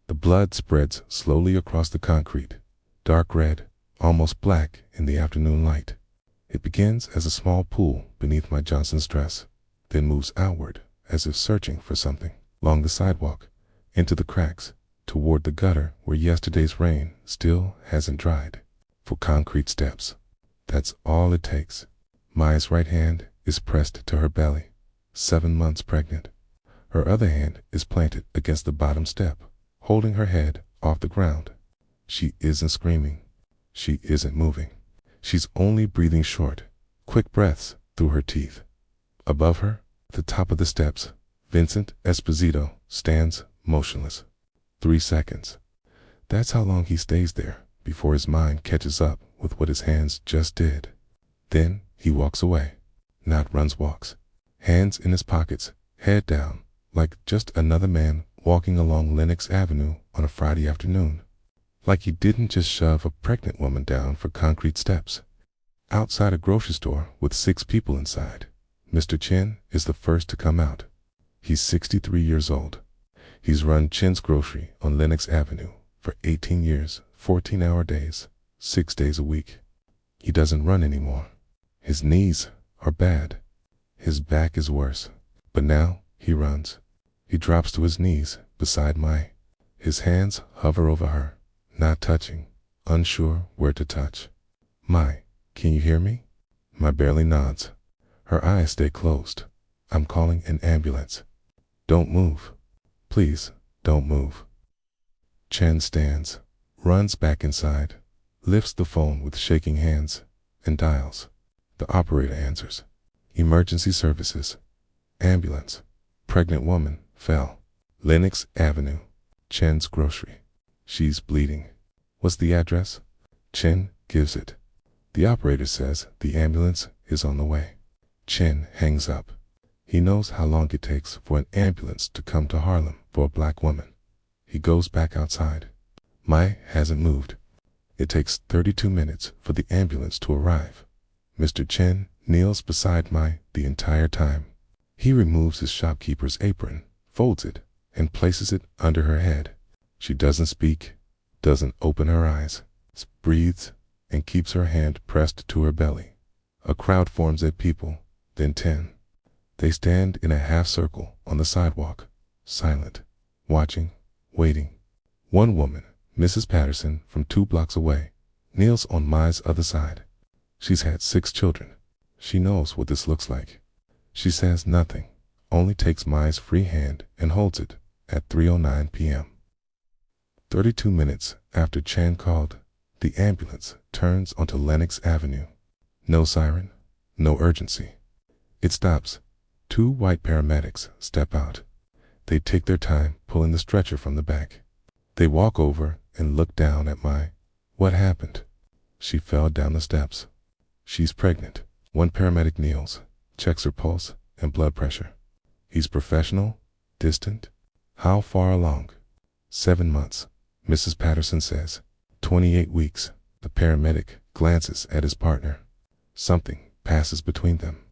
The blood spreads slowly across the concrete, dark red, almost black in the afternoon light. It begins as a small pool beneath my Johnson's dress, then moves outward as if searching for something, along the sidewalk, into the cracks, toward the gutter where yesterday's rain still hasn't dried. For concrete steps. That's all it takes. Maya's right hand is pressed to her belly, 7 months pregnant. Her other hand is planted against the bottom step, holding her head off the ground. She isn't screaming. She isn't moving. She's only breathing short, quick breaths through her teeth. Above her, at the top of the steps, Vincent Esposito stands motionless. 3 seconds. That's how long he stays there before his mind catches up with what his hands just did. Then he walks away. Not runs, walks. Hands in his pockets, head down, like just another man walking along Lenox Avenue on a Friday afternoon. Like he didn't just shove a pregnant woman down for concrete steps. Outside a grocery store with 6 people inside, Mr. Chen is the first to come out. He's 63 years old. He's run Chen's Grocery on Lenox Avenue for 18 years, 14-hour days, 6 days a week. He doesn't run anymore. His knees are bad. His back is worse. But now he runs. He drops to his knees beside Mai. His hands hover over her, not touching, unsure where to touch. Mai, can you hear me? Mai barely nods. Her eyes stay closed. I'm calling an ambulance. Don't move. Please, don't move. Chen stands, runs back inside, lifts the phone with shaking hands, and dials. The operator answers. Emergency services. Ambulance. Pregnant woman fell. Lenox Avenue. Chen's Grocery. She's bleeding. What's the address? Chen gives it. The operator says the ambulance is on the way. Chen hangs up. He knows how long it takes for an ambulance to come to Harlem for a black woman. He goes back outside. Mai hasn't moved. It takes 32 minutes for the ambulance to arrive. Mr. Chen kneels beside Mai the entire time. He removes his shopkeeper's apron, folds it, and places it under her head. She doesn't speak, doesn't open her eyes, breathes, and keeps her hand pressed to her belly. A crowd forms at people, then 10. They stand in a half circle on the sidewalk, silent, watching, waiting. One woman, Mrs. Patterson, from 2 blocks away, kneels on Mai's other side. She's had 6 children. She knows what this looks like. She says nothing, only takes Mai's free hand and holds it at 3:09 p.m. 32 minutes after Chan called, the ambulance turns onto Lenox Avenue. No siren, no urgency. It stops. 2 white paramedics step out. They take their time pulling the stretcher from the back. They walk over and look down at Mai. What happened? She fell down the steps. She's pregnant. One paramedic kneels, checks her pulse and blood pressure. He's professional, distant. How far along? 7 months, Mrs. Patterson says. 28 weeks. The paramedic glances at his partner. Something passes between them.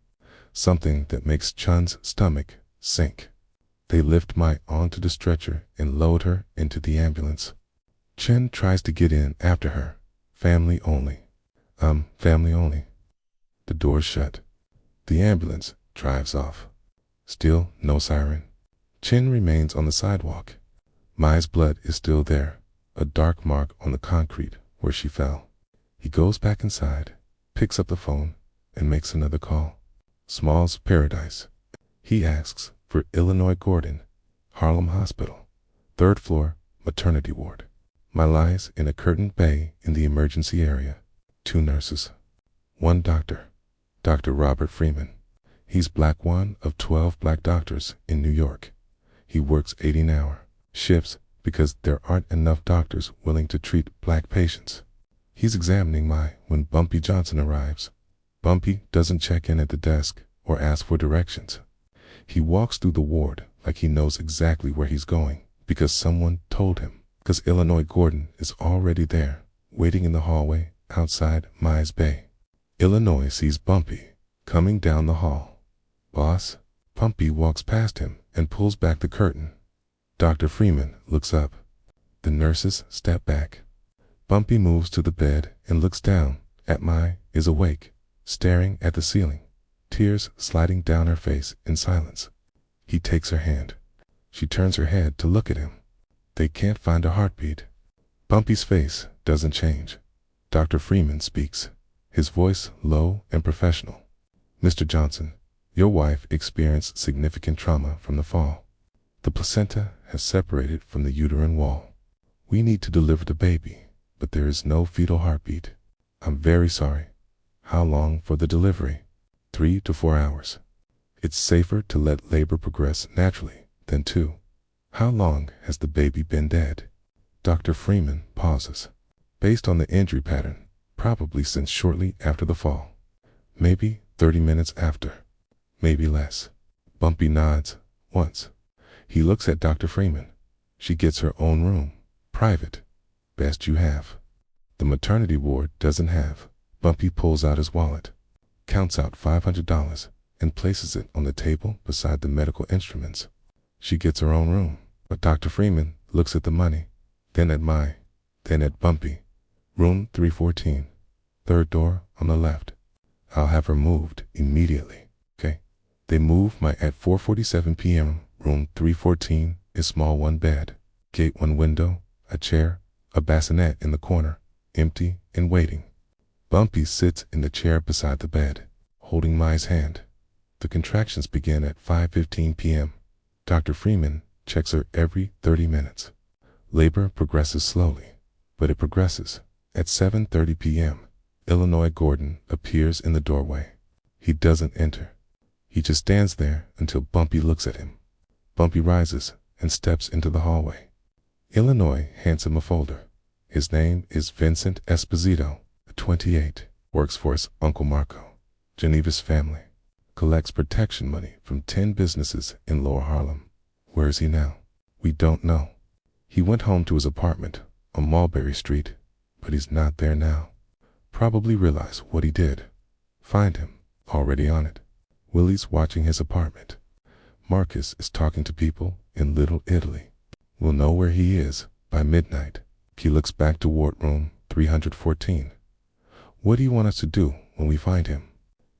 Something that makes Chun's stomach sink. They lift Mai onto the stretcher and load her into the ambulance. Chen tries to get in after her. Family only. Family only. The door's shut. The ambulance drives off. Still no siren. Chen remains on the sidewalk. Mai's blood is still there, a dark mark on the concrete where she fell. He goes back inside, picks up the phone, and makes another call. Small's Paradise. He asks for Illinois Gordon, Harlem Hospital, 3rd floor, maternity ward. Mai lies in a curtained bay in the emergency area. 2 nurses. 1 doctor, Dr. Robert Freeman. He's black one of 12 black doctors in New York. He works 18-hour shifts because there aren't enough doctors willing to treat black patients. He's examining Mai when Bumpy Johnson arrives. Bumpy doesn't check in at the desk or ask for directions. He walks through the ward like he knows exactly where he's going because someone told him, because Illinois Gordon is already there, waiting in the hallway outside Mai's bay. Illinois sees Bumpy coming down the hall. Boss, Bumpy walks past him and pulls back the curtain. Dr. Freeman looks up. The nurses step back. Bumpy moves to the bed and looks down at is awake, staring at the ceiling, tears sliding down her face in silence. He takes her hand. She turns her head to look at him. They can't find a heartbeat. Bumpy's face doesn't change. Dr. Freeman speaks, his voice low and professional. Mr. Johnson, your wife experienced significant trauma from the fall. The placenta has separated from the uterine wall. We need to deliver the baby, but there is no fetal heartbeat. I'm very sorry. How long for the delivery? 3 to 4 hours. It's safer to let labor progress naturally than to. How long has the baby been dead? Dr. Freeman pauses. Based on the injury pattern, probably since shortly after the fall. Maybe 30 minutes after. Maybe less. Bumpy nods once. He looks at Dr. Freeman. She gets her own room. Private. Best you have. The maternity ward doesn't have. Bumpy pulls out his wallet, counts out $500, and places it on the table beside the medical instruments. She gets her own room, but Dr. Freeman looks at the money, then at Bumpy. Room 314, third door on the left. I'll have her moved immediately, okay? They move at 4:47 p.m. Room 314 is small, one bed, gate, one window, a chair, a bassinet in the corner, empty and waiting. Bumpy sits in the chair beside the bed, holding Mai's hand. The contractions begin at 5:15 p.m. Dr. Freeman checks her every 30 minutes. Labor progresses slowly, but it progresses. At 7:30 p.m., Illinois Gordon appears in the doorway. He doesn't enter. He just stands there until Bumpy looks at him. Bumpy rises and steps into the hallway. Illinois hands him a folder. His name is Vincent Esposito, 28, works for his Uncle Marco, Geneva's family, collects protection money from 10 businesses in Lower Harlem. Where is he now? We don't know. He went home to his apartment on Mulberry Street, but he's not there now. Probably realized what he did. Find him, already on it. Willie's watching his apartment. Marcus is talking to people in Little Italy. We'll know where he is by midnight. He looks back to ward room 314. What do you want us to do when we find him?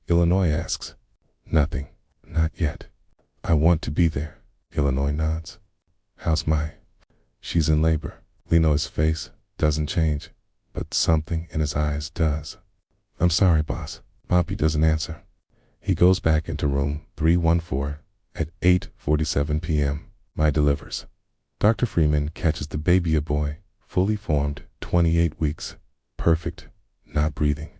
Illinois asks. Nothing. Not yet. I want to be there. Illinois nods. How's Mai? She's in labor. Lino's face doesn't change, but something in his eyes does. I'm sorry, boss. Bumpy doesn't answer. He goes back into room 314 at 8:47 p.m. Mai delivers. Dr. Freeman catches the baby, a boy, fully formed, 28 weeks, perfect, not breathing.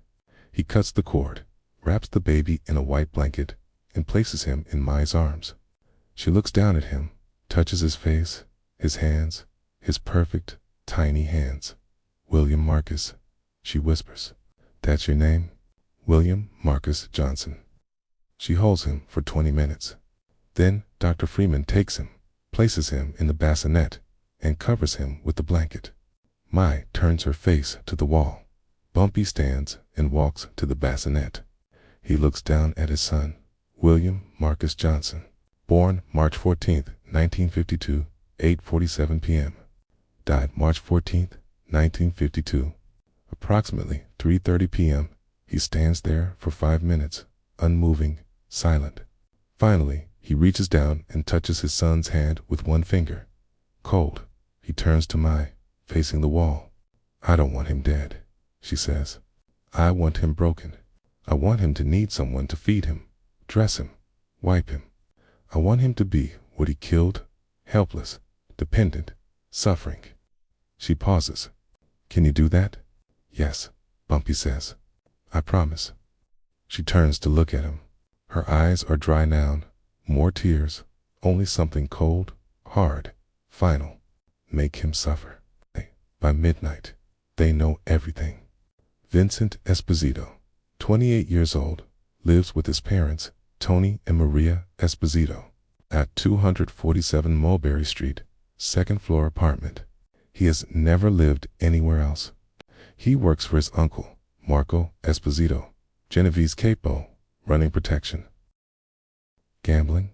He cuts the cord, wraps the baby in a white blanket, and places him in Mai's arms. She looks down at him, touches his face, his hands, his perfect, tiny hands. William Marcus, she whispers. That's your name? William Marcus Johnson. She holds him for 20 minutes. Then Dr. Freeman takes him, places him in the bassinet, and covers him with the blanket. Mai turns her face to the wall. Bumpy stands and walks to the bassinet. He looks down at his son, William Marcus Johnson, born March 14th, 1952, 8:47 p.m. Died March 14th, 1952. Approximately 3:30 p.m., he stands there for 5 minutes, unmoving, silent. Finally, he reaches down and touches his son's hand with one finger. Cold. He turns to Mai, facing the wall. I don't want him dead, she says. I want him broken. I want him to need someone to feed him, dress him, wipe him. I want him to be what he killed, helpless, dependent, suffering. She pauses. Can you do that? Yes, Bumpy says. I promise. She turns to look at him. Her eyes are dry now, more tears, only something cold, hard, final. Make him suffer. By midnight, they know everything. Vincent Esposito, 28 years old, lives with his parents, Tony and Maria Esposito, at 247 Mulberry Street, second floor apartment. He has never lived anywhere else. He works for his uncle, Marco Esposito, Genevieve's capo, running protection. Gambling,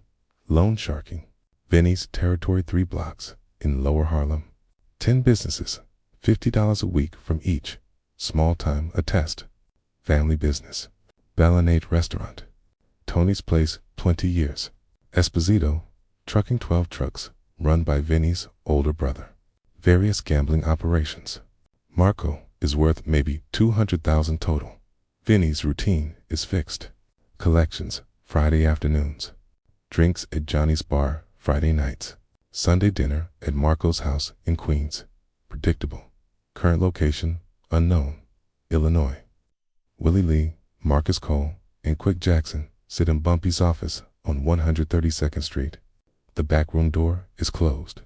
loan sharking, Vinny's territory 3 blocks in Lower Harlem. 10 businesses, $50 a week from each. Small time attest. Family business. Ballanate Restaurant. Tony's Place, 20 years. Esposito, trucking 12 trucks, run by Vinny's older brother. Various gambling operations. Marco is worth maybe $200,000 total. Vinny's routine is fixed. Collections, Friday afternoons. Drinks at Johnny's Bar, Friday nights. Sunday dinner at Marco's house in Queens. Predictable. Current location, unknown. Illinois. Willie Lee, Marcus Cole, and Quick Jackson sit in Bumpy's office on 132nd Street. The backroom door is closed.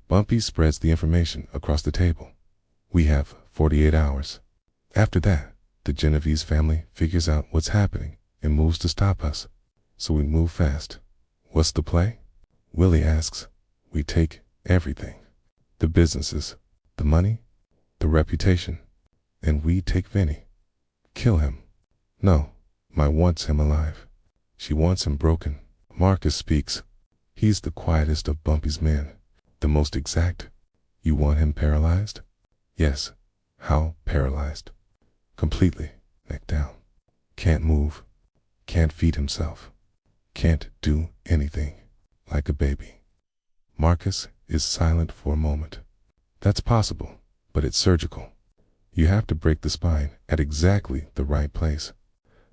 Bumpy spreads the information across the table. We have 48 hours. After that, the Genovese family figures out what's happening and moves to stop us. So we move fast. What's the play? Willie asks. We take everything. The businesses, the money, the reputation, and we take Vinny. Kill him. No, my wants him alive. She wants him broken. Marcus speaks. He's the quietest of Bumpy's men, the most exact. You want him paralyzed? Yes. How paralyzed? Completely, neck down. Can't move. Can't feed himself. Can't do anything. Like a baby. Marcus is silent for a moment. That's possible, but it's surgical. You have to break the spine at exactly the right place.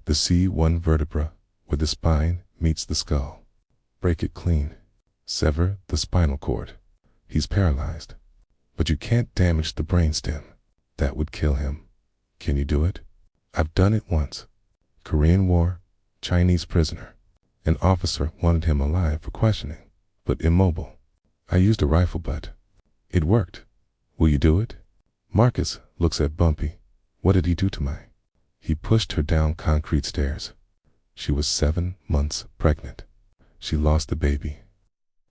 The C1 vertebra, where the spine meets the skull. Break it clean. Sever the spinal cord. He's paralyzed. But you can't damage the brainstem. That would kill him. Can you do it? I've done it once. Korean War, Chinese prisoner. An officer wanted him alive for questioning, but immobile. I used a rifle butt. It worked. Will you do it? Marcus looks at Bumpy. What did he do to my? He pushed her down concrete stairs. She was 7 months pregnant. She lost the baby.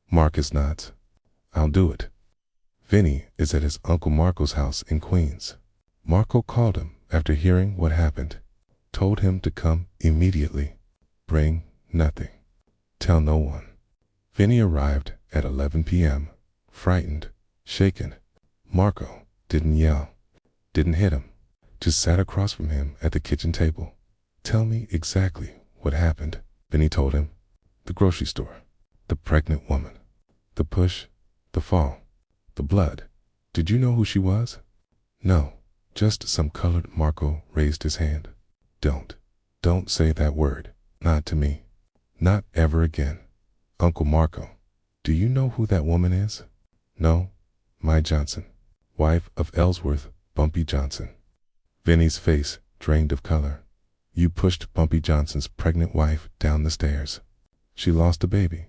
Marcus nods. I'll do it. Vinny is at his Uncle Marco's house in Queens. Marco called him after hearing what happened. Told him to come immediately. Bring nothing. Tell no one. Vinny arrived at 11 p.m., frightened, shaken. Marco didn't yell, didn't hit him, just sat across from him at the kitchen table. Tell me exactly what happened, Vinny told him. The grocery store, the pregnant woman, the push, the fall, the blood. Did you know who she was? No, just some colored. Marco raised his hand. Don't say that word, not to me. Not ever again. Uncle Marco, do you know who that woman is? No, my Johnson, wife of Ellsworth, Bumpy Johnson. Vinny's face drained of color. You pushed Bumpy Johnson's pregnant wife down the stairs. She lost a baby.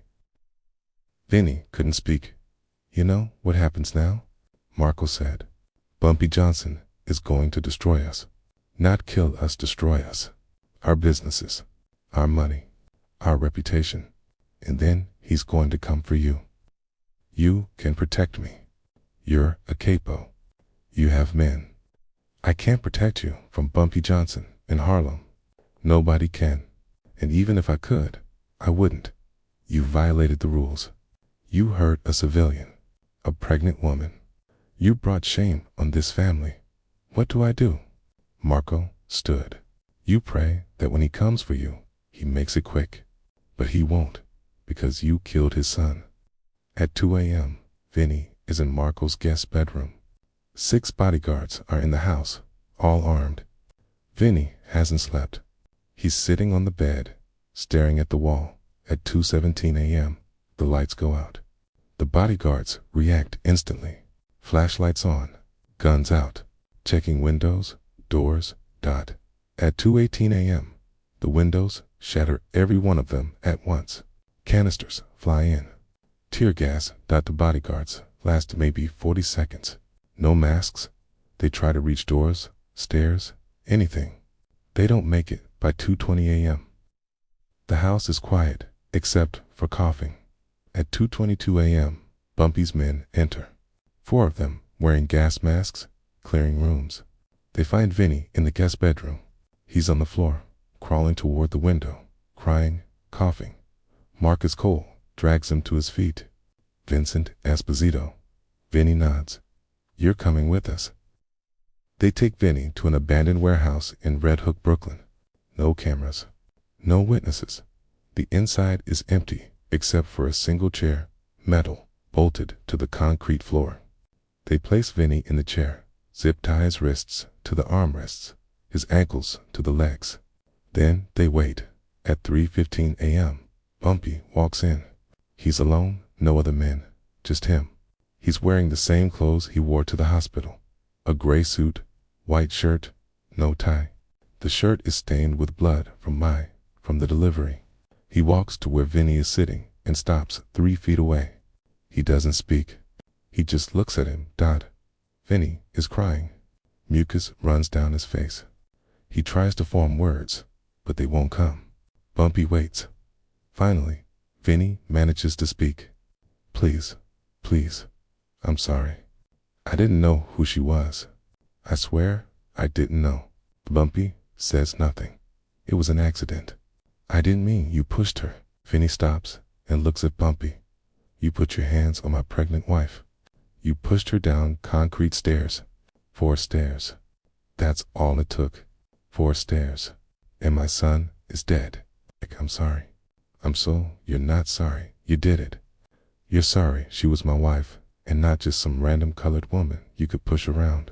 Vinny couldn't speak. You know what happens now? Marco said. Bumpy Johnson is going to destroy us. Not kill us, destroy us. Our businesses, our money, our reputation. And then he's going to come for you. You can protect me. You're a capo. You have men. I can't protect you from Bumpy Johnson in Harlem. Nobody can. And even if I could, I wouldn't. You violated the rules. You hurt a civilian, a pregnant woman. You brought shame on this family. What do I do? Marco stood. You pray that when he comes for you, he makes it quick. But he won't, because you killed his son. At 2 a.m., Vinny is in Marco's guest bedroom. 6 bodyguards are in the house, all armed. Vinny hasn't slept. He's sitting on the bed, staring at the wall. At 2:17 a.m., the lights go out. The bodyguards react instantly. Flashlights on, guns out, checking windows, doors. At 2:18 a.m., the windows shatter, every one of them at once. Canisters fly in. Tear gas. The bodyguards last maybe 40 seconds. No masks. They try to reach doors, stairs, anything. They don't make it by 2:20 a.m. The house is quiet, except for coughing. At 2:22 a.m., Bumpy's men enter. 4 of them wearing gas masks, clearing rooms. They find Vinny in the guest bedroom. He's on the floor, crawling toward the window, crying, coughing. Marcus Cole drags him to his feet. Vincent Esposito. Vinny nods. You're coming with us. They take Vinny to an abandoned warehouse in Red Hook, Brooklyn. No cameras. No witnesses. The inside is empty except for a single chair, metal, bolted to the concrete floor. They place Vinny in the chair, zip tie his wrists to the armrests, his ankles to the legs. Then they wait. At 3:15 a.m., Bumpy walks in. He's alone, no other men, just him. He's wearing the same clothes he wore to the hospital. A gray suit, white shirt, no tie. The shirt is stained with blood from the delivery. He walks to where Vinny is sitting and stops 3 feet away. He doesn't speak. He just looks at him. Vinny is crying. Mucus runs down his face. He tries to form words, but they won't come. Bumpy waits. Finally, Vinny manages to speak. Please, I'm sorry. I didn't know who she was. I swear I didn't know. Bumpy says nothing. It was an accident. I didn't mean you pushed her. Vinny stops and looks at Bumpy. You put your hands on my pregnant wife. You pushed her down concrete stairs. 4 stairs. That's all it took. 4 stairs. And my son is dead. I'm sorry. You're not sorry. You did it. You're sorry she was my wife and not just some random colored woman you could push around.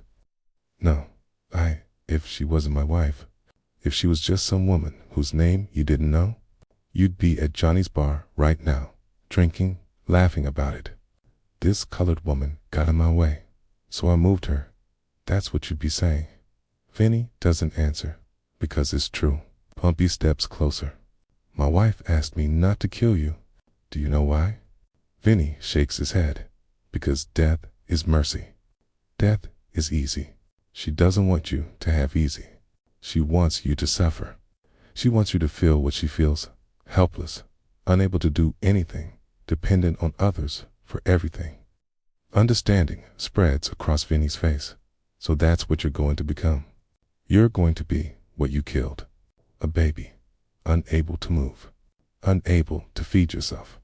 No, if she wasn't my wife, if she was just some woman whose name you didn't know, you'd be at Johnny's bar right now, drinking, laughing about it. This colored woman got in my way, so I moved her. That's what you'd be saying. Vinny doesn't answer, because it's true. Bumpy steps closer. My wife asked me not to kill you. Do you know why? Vinny shakes his head. Because death is mercy. Death is easy. She doesn't want you to have easy. She wants you to suffer. She wants you to feel what she feels, helpless, unable to do anything, dependent on others for everything. Understanding spreads across Vinny's face. So that's what you're going to become. You're going to be what you killed. A baby. Unable to move. Unable to feed yourself.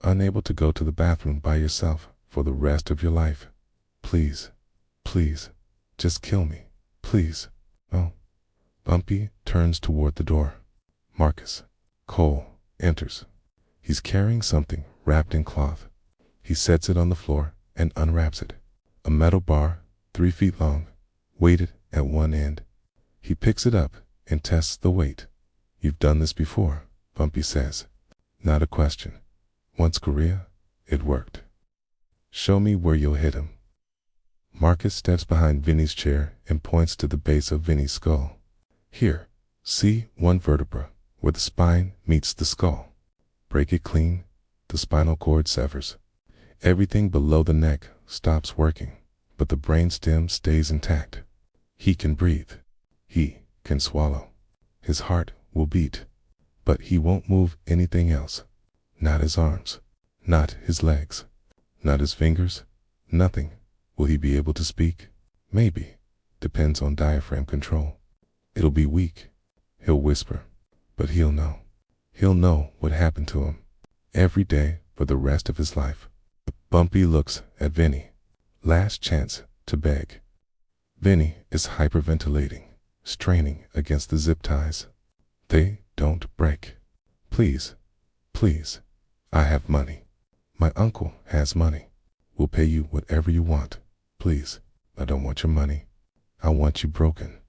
Unable to go to the bathroom by yourself for the rest of your life. Please, just kill me, please. Oh. Bumpy turns toward the door. Marcus Cole enters. He's carrying something wrapped in cloth. He sets it on the floor and unwraps it. A metal bar, 3 feet long, weighted at one end. He picks it up and tests the weight. You've done this before, Bumpy says. Not a question. Once Korea, it worked. Show me where you'll hit him. Marcus steps behind Vinny's chair and points to the base of Vinny's skull. Here, see 1 vertebra where the spine meets the skull. Break it clean, the spinal cord severs. Everything below the neck stops working, but the brainstem stays intact. He can breathe. He can swallow. His heart will beat, but he won't move anything else. Not his arms, not his legs, not his fingers, nothing. Will he be able to speak? Maybe. Depends on diaphragm control. It'll be weak. He'll whisper, but he'll know. He'll know what happened to him every day for the rest of his life. Bumpy looks at Vinny. Last chance to beg. Vinny is hyperventilating, straining against the zip ties. They don't break. Please, I have money. My uncle has money. We'll pay you whatever you want. Please, I don't want your money. I want you broken.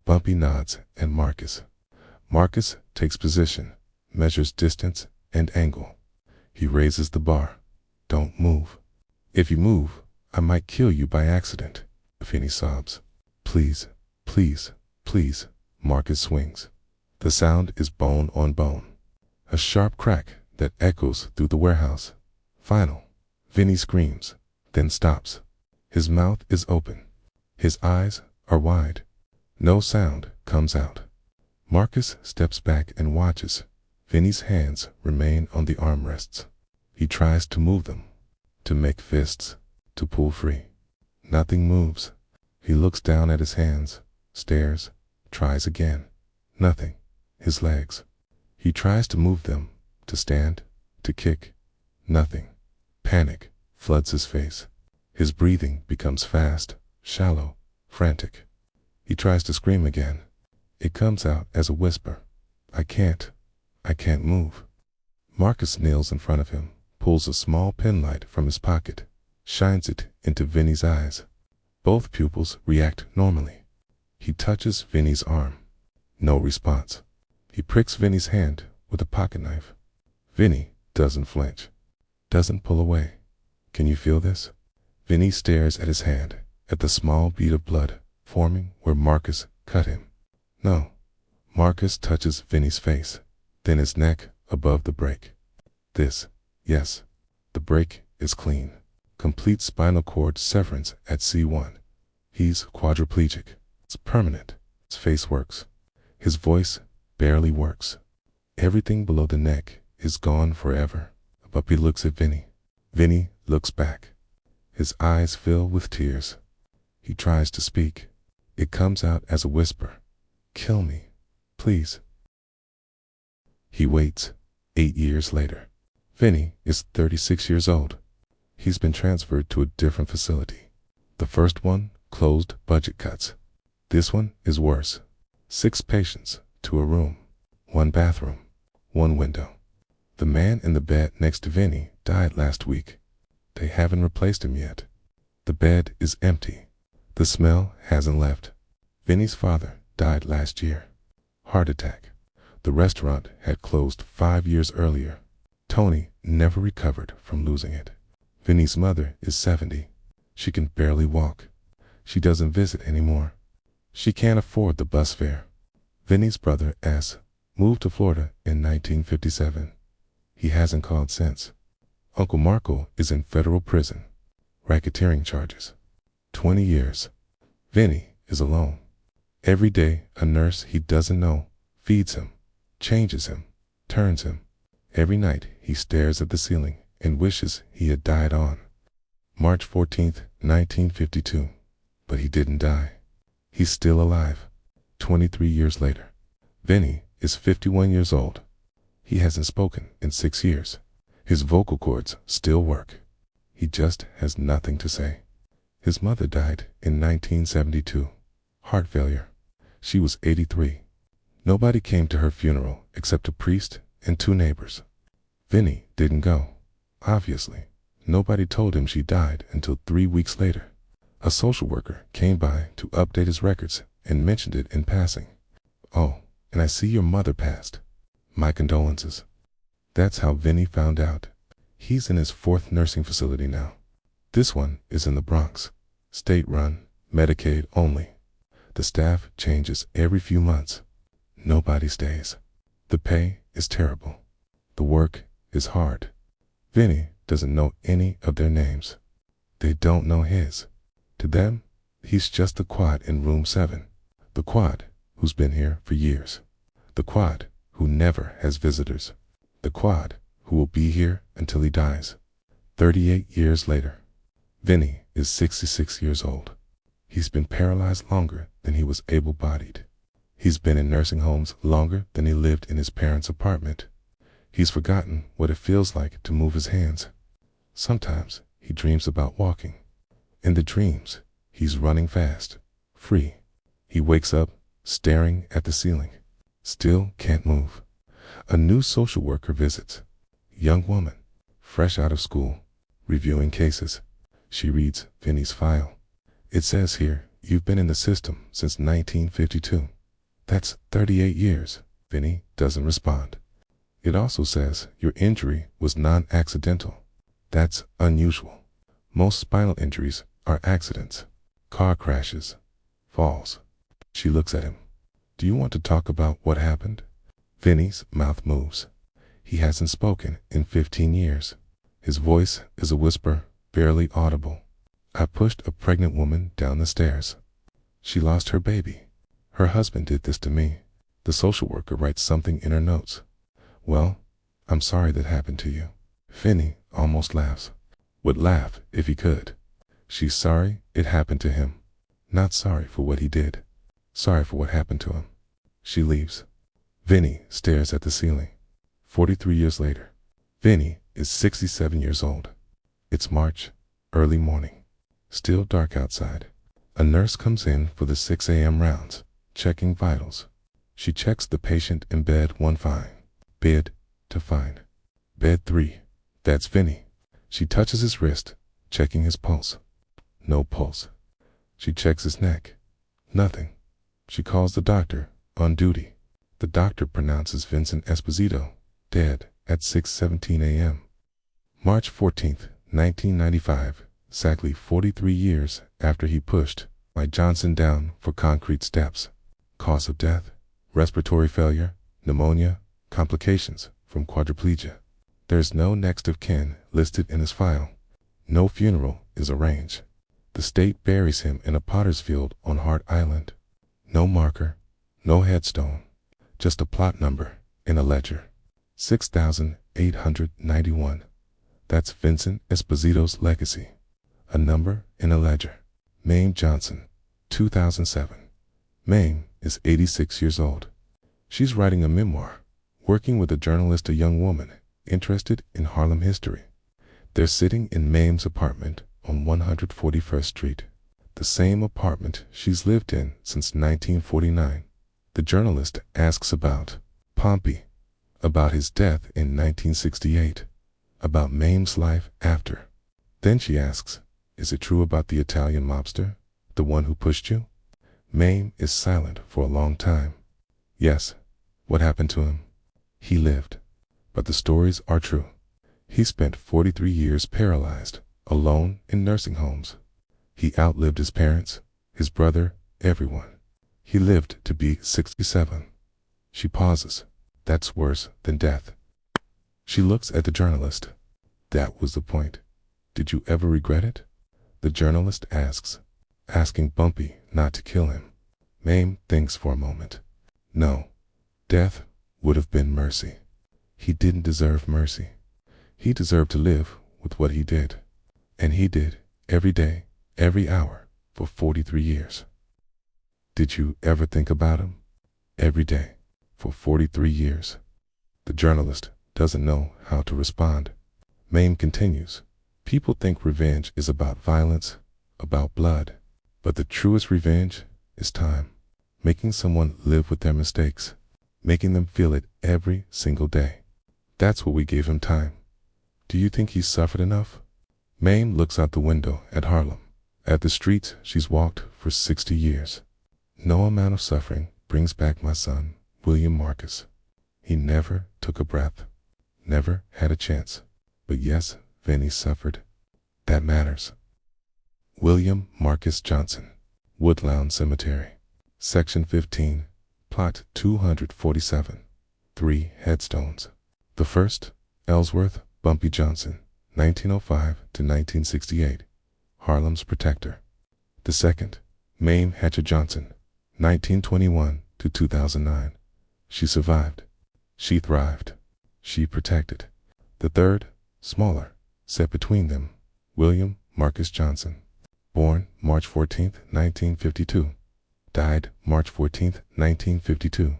Bumpy nods at Marcus. Marcus takes position, measures distance and angle. He raises the bar. Don't move. If you move, I might kill you by accident. Vinny sobs. Please, Marcus swings. The sound is bone on bone. A sharp crack that echoes through the warehouse. Final. Vinny screams, then stops. His mouth is open. His eyes are wide. No sound comes out. Marcus steps back and watches. Vinny's hands remain on the armrests. He tries to move them, to make fists, to pull free. Nothing moves. He looks down at his hands, stares, tries again. Nothing. His legs. He tries to move them, to stand, to kick. Nothing. Panic floods his face. His breathing becomes fast, shallow, frantic. He tries to scream again. It comes out as a whisper. I can't move. Marcus kneels in front of him, pulls a small penlight from his pocket, shines it into Vinny's eyes. Both pupils react normally. He touches Vinny's arm. No response. He pricks Vinny's hand with a pocket knife. Vinny doesn't flinch, doesn't pull away. Can you feel this? Vinny stares at his hand, at the small bead of blood forming where Marcus cut him. No. Marcus touches Vinny's face, then his neck above the break. Yes, the break is clean. Complete spinal cord severance at C1. He's quadriplegic. It's permanent. His face works. His voice barely works. Everything below the neck is gone forever. Bumpy looks at Vinny. Vinny looks back. His eyes fill with tears. He tries to speak. It comes out as a whisper. Kill me, please. He waits. 8 years later. Vinny is 36 years old. He's been transferred to a different facility. The first one closed budget cuts. This one is worse. 6 patients to a room. 1 bathroom. 1 window. The man in the bed next to Vinny died last week. They haven't replaced him yet. The bed is empty. The smell hasn't left. Vinny's father died last year. Heart attack. The restaurant had closed 5 years earlier. Tony never recovered from losing it. Vinny's mother is 70. She can barely walk. She doesn't visit anymore. She can't afford the bus fare. Vinny's brother S moved to Florida in 1957. He hasn't called since. Uncle Marco is in federal prison. Racketeering charges. 20 years. Vinny is alone. Every day, a nurse he doesn't know feeds him, changes him, turns him. Every night, he stares at the ceiling and wishes he had died on. March 14th, 1952. But he didn't die. He's still alive. 23 years later. Vinny is 51 years old. He hasn't spoken in 6 years. His vocal cords still work. He just has nothing to say. His mother died in 1972. Heart failure. She was 83. Nobody came to her funeral except a priest and 2 neighbors. Vinny didn't go. Obviously, nobody told him she died until 3 weeks later. A social worker came by to update his records and mentioned it in passing. Oh, and I see your mother passed. My condolences. That's how Vinny found out. He's in his 4th nursing facility now. This one is in the Bronx. State-run, Medicaid only. The staff changes every few months. Nobody stays. The pay is terrible. The work is hard. Vinny doesn't know any of their names. They don't know his. To them, he's just the quad in room 7. The quad who's been here for years. The quad who never has visitors. The quad who will be here until he dies. 38 years later. Vinny is 66 years old. He's been paralyzed longer than he was able-bodied. He's been in nursing homes longer than he lived in his parents' apartment. He's forgotten what it feels like to move his hands. Sometimes he dreams about walking. In the dreams, he's running fast, free. He wakes up, staring at the ceiling. Still can't move. A new social worker visits. Young woman, fresh out of school, reviewing cases. She reads Vinny's file. It says here, you've been in the system since 1952. That's 38 years. Vinny doesn't respond. It also says your injury was non-accidental. That's unusual. Most spinal injuries are accidents. Car crashes. Falls. She looks at him. Do you want to talk about what happened? Vinny's mouth moves. He hasn't spoken in 15 years. His voice is a whisper, barely audible. I pushed a pregnant woman down the stairs. She lost her baby. Her husband did this to me. The social worker writes something in her notes. Well, I'm sorry that happened to you. Vinny almost laughs. Would laugh if he could. She's sorry it happened to him. Not sorry for what he did. Sorry for what happened to him. She leaves. Vinny stares at the ceiling. 43 years later. Vinny is 67 years old. It's March, early morning. Still dark outside. A nurse comes in for the 6 a.m. rounds, checking vitals. She checks the patient in bed 1 fine. Bed to fine. Bed 3. That's Vinny. She touches his wrist, checking his pulse. No pulse. She checks his neck. Nothing. She calls the doctor, on duty. The doctor pronounces Vincent Esposito dead at 6:17 a.m. March 14th, 1995, exactly 43 years after he pushed my Johnson down for concrete steps. Cause of death: respiratory failure, pneumonia, complications from quadriplegia. There's no next of kin listed in his file. No funeral is arranged. The state buries him in a potter's field on Hart Island. No marker, no headstone, just a plot number in a ledger. 6,891. That's Vincent Esposito's legacy. A number in a ledger. Mame Johnson, 2007. Mame is 86 years old. She's writing a memoir, working with a journalist, a young woman interested in Harlem history. They're sitting in Mame's apartment on 141st Street, the same apartment she's lived in since 1949. The journalist asks about Pompey, about his death in 1968, about Mame's life after. Then she asks, is it true about the Italian mobster, the one who pushed you? Mame is silent for a long time. Yes. What happened to him? He lived. But the stories are true. He spent 43 years paralyzed, alone in nursing homes. He outlived his parents, his brother, everyone. He lived to be 67. She pauses. That's worse than death. She looks at the journalist. That was the point. Did you ever regret it? The journalist asks, asking Bumpy not to kill him. Mame thinks for a moment. No. Death would have been mercy. He didn't deserve mercy. He deserved to live with what he did. And he did, every day, every hour, for 43 years. Did you ever think about him? Every day, for 43 years. The journalist doesn't know how to respond. Mame continues. People think revenge is about violence, about blood. But the truest revenge is time. Making someone live with their mistakes. Making them feel it every single day. That's what we gave him time. Do you think he's suffered enough? Mame looks out the window at Harlem, at the streets she's walked for 60 years. No amount of suffering brings back my son, William Marcus. He never took a breath, never had a chance. But yes, Vinny suffered. That matters. William Marcus Johnson, Woodlawn Cemetery. Section 15, Plot 247. 3 headstones. The first, Ellsworth Bumpy Johnson, 1905 to 1968, Harlem's protector. The second, Mame Hatcher Johnson, 1921 to 2009. She survived. She thrived. She protected. The third, smaller, set between them, William Marcus Johnson, born March 14, 1952, died March 14, 1952,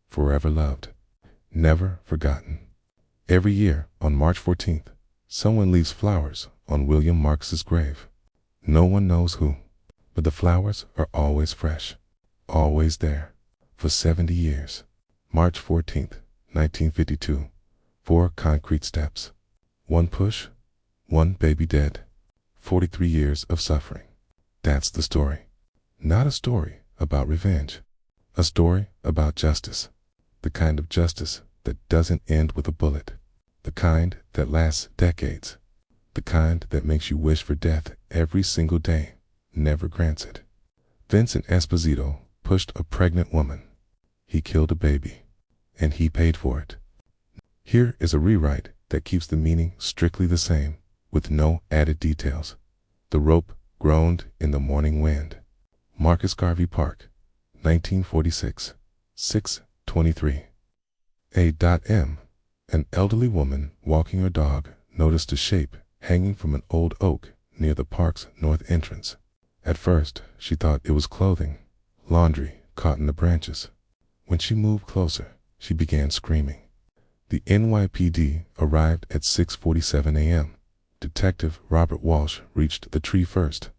forever loved, never forgotten. Every year on March 14th, someone leaves flowers on William Marcus's grave. No one knows who, but the flowers are always fresh, always there, for 70 years. March 14th, 1952, 4 concrete steps. 1 push, 1 baby dead. 43 years of suffering. That's the story. Not a story about revenge. A story about justice. The kind of justice that doesn't end with a bullet. The kind that lasts decades. The kind that makes you wish for death every single day, never grants it. Vincent Esposito pushed a pregnant woman. He killed a baby. And he paid for it. Here is a rewrite that keeps the meaning strictly the same, with no added details. The rope groaned in the morning wind. Marcus Garvey Park, 1946, 6:23. A.M. An elderly woman walking her dog noticed a shape hanging from an old oak near the park's north entrance. At first, she thought it was clothing, laundry caught in the branches. When she moved closer, she began screaming. The NYPD arrived at 6:47 a.m. Detective Robert Walsh reached the tree first.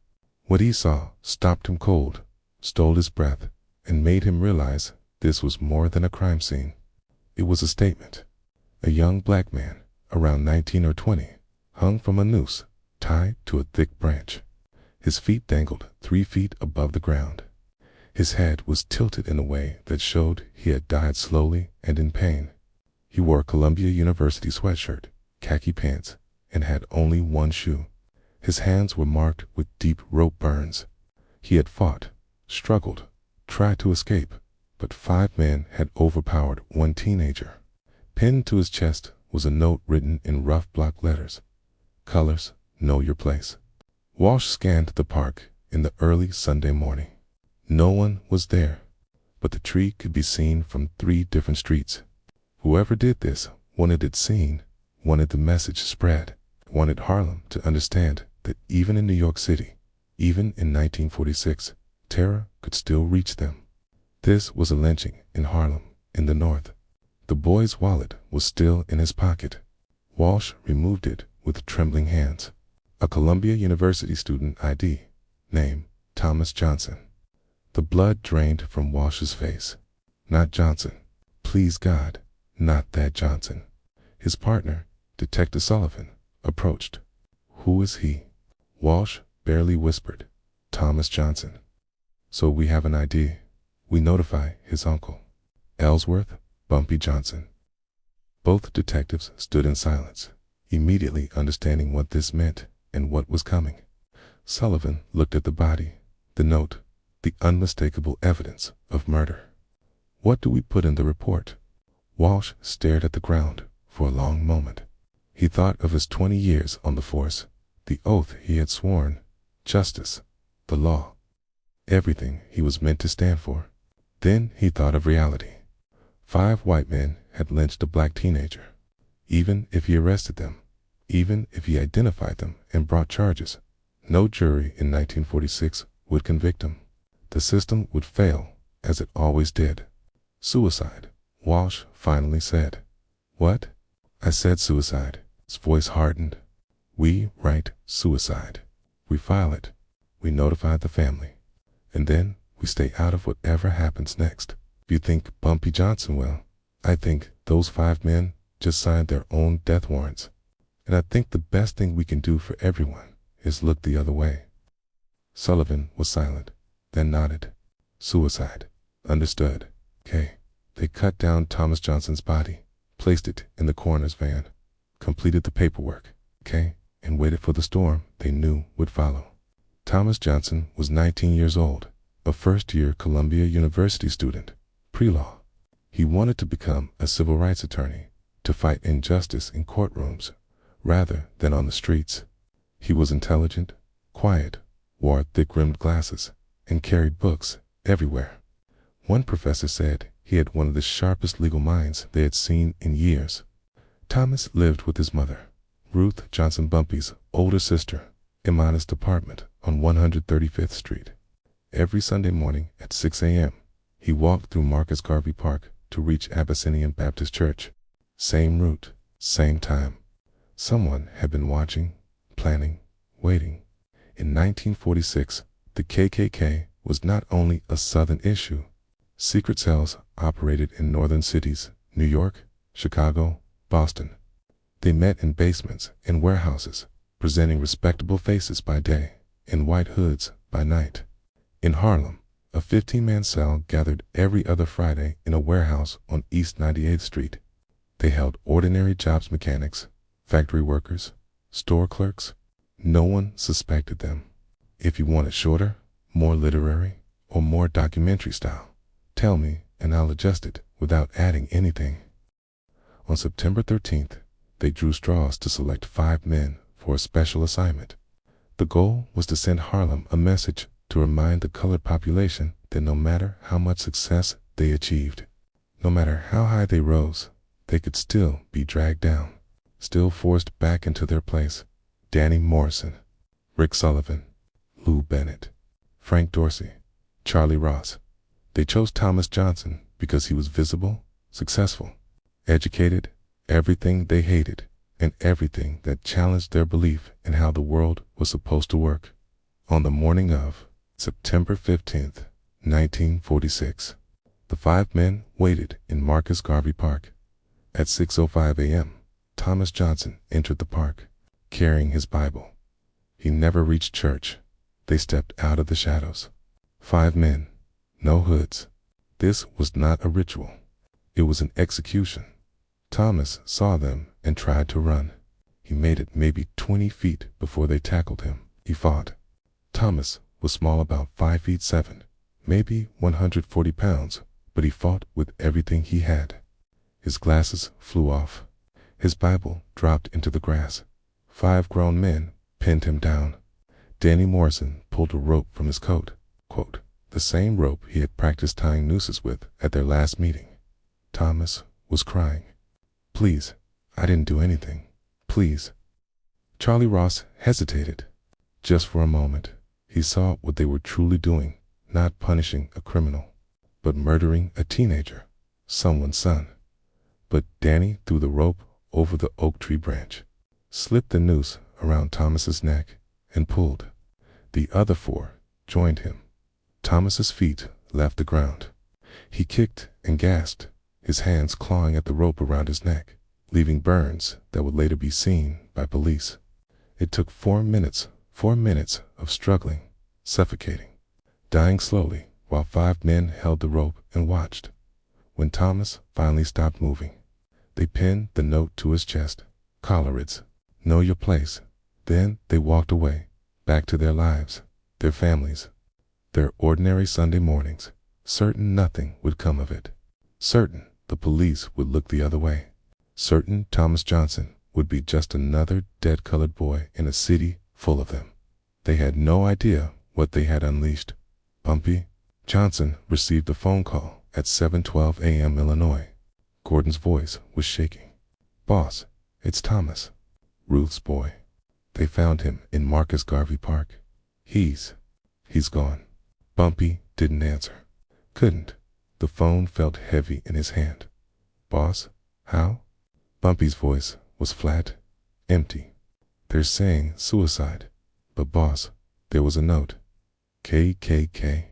What he saw stopped him cold, stole his breath, and made him realize this was more than a crime scene. It was a statement. A young black man, around 19 or 20, hung from a noose tied to a thick branch. His feet dangled 3 feet above the ground. His head was tilted in a way that showed he had died slowly and in pain. He wore a Columbia University sweatshirt, khaki pants, and had only one shoe. His hands were marked with deep rope burns. He had fought, struggled, tried to escape, but 5 men had overpowered one teenager. Pinned to his chest was a note written in rough block letters. Colors, know your place. Walsh scanned the park in the early Sunday morning. No one was there, but the tree could be seen from 3 different streets. Whoever did this wanted it seen, wanted the message spread, wanted Harlem to understand that even in New York City, even in 1946, terror could still reach them. This was a lynching in Harlem, in the North. The boy's wallet was still in his pocket. Walsh removed it with trembling hands. A Columbia University student ID, name Thomas Johnson. The blood drained from Walsh's face. Not Johnson. Please God, not that Johnson. His partner, Detective Sullivan, approached. Who is he? Walsh barely whispered. Thomas Johnson. So we have an ID. We notify his uncle, Ellsworth Bumpy Johnson. Both detectives stood in silence, immediately understanding what this meant and what was coming. Sullivan looked at the body, the note, the unmistakable evidence of murder. What do we put in the report? Walsh stared at the ground for a long moment. He thought of his 20 years on the force, the oath he had sworn, justice, the law, everything he was meant to stand for. Then he thought of reality. 5 white men had lynched a black teenager. Even if he arrested them, even if he identified them and brought charges, no jury in 1946 would convict him. The system would fail, as it always did. Suicide, Walsh finally said. What? I said suicide. His voice hardened. We write suicide. We file it. We notify the family. And then we stay out of whatever happens next. If you think Bumpy Johnson will, I think those 5 men just signed their own death warrants. And I think the best thing we can do for everyone is look the other way. Sullivan was silent, then nodded. Suicide. Understood. Okay. They cut down Thomas Johnson's body, placed it in the coroner's van, completed the paperwork, okay, and waited for the storm they knew would follow. Thomas Johnson was 19 years old, a first-year Columbia University student, pre-law. He wanted to become a civil rights attorney, to fight injustice in courtrooms, rather than on the streets. He was intelligent, quiet, wore thick-rimmed glasses, and carried books everywhere. One professor said he had one of the sharpest legal minds they had seen in years. Thomas lived with his mother, Ruth Johnson Bumpy's older sister, in Modest apartment on 135th Street. Every Sunday morning at 6 a.m., he walked through Marcus Garvey Park to reach Abyssinian Baptist Church. Same route, same time. Someone had been watching, planning, waiting. In 1946, the KKK was not only a Southern issue. Secret cells operated in northern cities, New York, Chicago, Boston. They met in basements and warehouses, presenting respectable faces by day and white hoods by night. In Harlem, a 15-man cell gathered every other Friday in a warehouse on East 98th Street. They held ordinary jobs mechanics, factory workers, store clerks. No one suspected them. If you want it shorter, more literary, or more documentary style, tell me and I'll adjust it without adding anything. On September 13th, they drew straws to select 5 men for a special assignment. The goal was to send Harlem a message to remind the colored population that no matter how much success they achieved, no matter how high they rose, they could still be dragged down, still forced back into their place. Danny Morrison, Rick Sullivan, Lou Bennett, Frank Dorsey, Charlie Ross. They chose Thomas Johnson because he was visible, successful, educated, everything they hated, and everything that challenged their belief in how the world was supposed to work. On the morning of September 15th, 1946, the 5 men waited in Marcus Garvey Park. At 6:05 a.m., Thomas Johnson entered the park, carrying his Bible. He never reached church. They stepped out of the shadows. 5 men, no hoods. This was not a ritual. It was an execution. Thomas saw them and tried to run. He made it maybe 20 feet before they tackled him. He fought. Thomas was small, about 5'7", maybe 140 pounds, but he fought with everything he had. His glasses flew off. His Bible dropped into the grass. 5 grown men pinned him down. Danny Morrison pulled a rope from his coat, quote, the same rope he had practiced tying nooses with at their last meeting. Thomas was crying. Please, I didn't do anything. Please. Charlie Ross hesitated. Just for a moment, he saw what they were truly doing, not punishing a criminal, but murdering a teenager, someone's son. But Danny threw the rope over the oak tree branch, slipped the noose around Thomas's neck, and pulled. The other 4 joined him. Thomas's feet left the ground. He kicked and gasped, his hands clawing at the rope around his neck, leaving burns that would later be seen by police. It took 4 minutes of struggling, suffocating, dying slowly, while 5 men held the rope and watched. When Thomas finally stopped moving, they pinned the note to his chest. Coleridge's, know your place. Then they walked away, back to their lives, their families, their ordinary Sunday mornings, certain nothing would come of it. Certain the police would look the other way. Certain Thomas Johnson would be just another dead colored boy in a city full of them. They had no idea what they had unleashed. Bumpy. Johnson received a phone call at 7:12 a.m. Illinois. Gordon's voice was shaking. Boss, it's Thomas. Ruth's boy. They found him in Marcus Garvey Park. He's gone. Bumpy didn't answer. Couldn't. The phone felt heavy in his hand. Boss, how? Bumpy's voice was flat, empty. They're saying suicide. But boss, there was a note. KKK.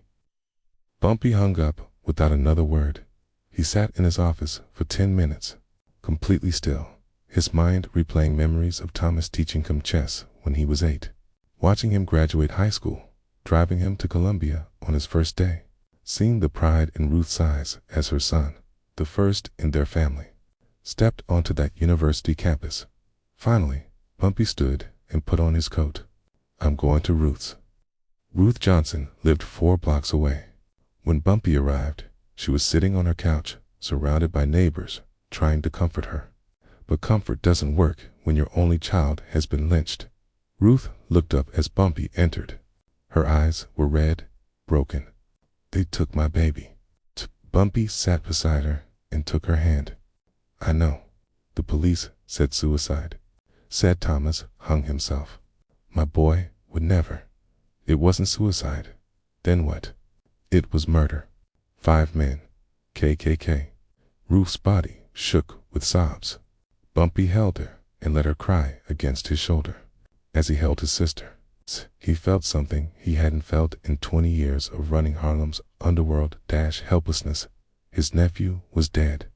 Bumpy hung up without another word. He sat in his office for 10 minutes, completely still, his mind replaying memories of Thomas teaching him chess when he was 8, watching him graduate high school, driving him to Columbia on his first day, seeing the pride in Ruth's eyes as her son, the first in their family, stepped onto that university campus. Finally, Bumpy stood and put on his coat. I'm going to Ruth's. Ruth Johnson lived 4 blocks away. When Bumpy arrived, she was sitting on her couch, surrounded by neighbors, trying to comfort her. But comfort doesn't work when your only child has been lynched. Ruth looked up as Bumpy entered. Her eyes were red, broken. They took my baby. Bumpy sat beside her and took her hand. I know. The police said suicide. Said Thomas hung himself. My boy would never. It wasn't suicide. Then what? It was murder. 5 men. KKK. Ruth's body shook with sobs. Bumpy held her and let her cry against his shoulder. As he held his sister, he felt something he hadn't felt in 20 years of running Harlem's underworld - helplessness. His nephew was dead,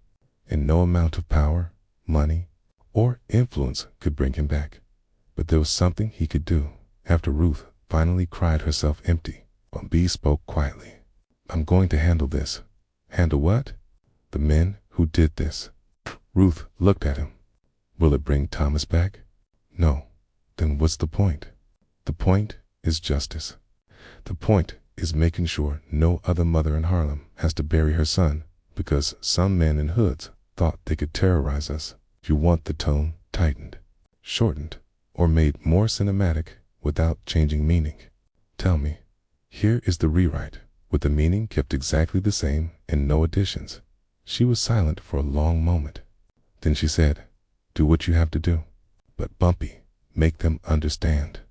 and no amount of power, money, or influence could bring him back. But there was something he could do. After Ruth finally cried herself empty, Bumpy spoke quietly. I'm going to handle this. Handle what? The men who did this. Ruth looked at him. Will it bring Thomas back? No. Then what's the point? The point is justice. The point is making sure no other mother in Harlem has to bury her son because some men in hoods thought they could terrorize us. If you want the tone tightened, shortened, or made more cinematic without changing meaning, tell me. Here is the rewrite, with the meaning kept exactly the same and no additions. She was silent for a long moment. Then she said, do what you have to do. But Bumpy, make them understand.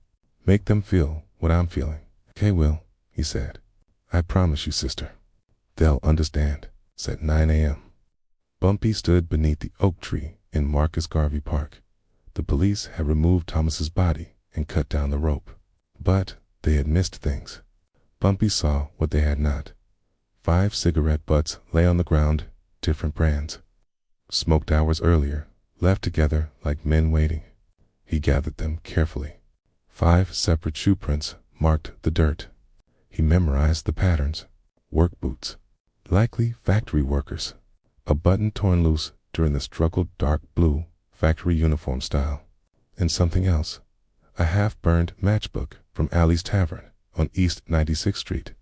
Make them feel what I'm feeling. Okay, Will, he said. I promise you, sister. They'll understand. It's at 9 a.m. Bumpy stood beneath the oak tree in Marcus Garvey Park. The police had removed Thomas's body and cut down the rope. But They had missed things. Bumpy saw what they had not. 5 cigarette butts lay on the ground, different brands. Smoked hours earlier, left together like men waiting. He gathered them carefully. 5 separate shoe prints marked the dirt. He memorized the patterns. Work boots. Likely factory workers. A button torn loose during the struggled dark blue, factory uniform style. And something else. A half-burned matchbook from Allie's Tavern on East 96th Street,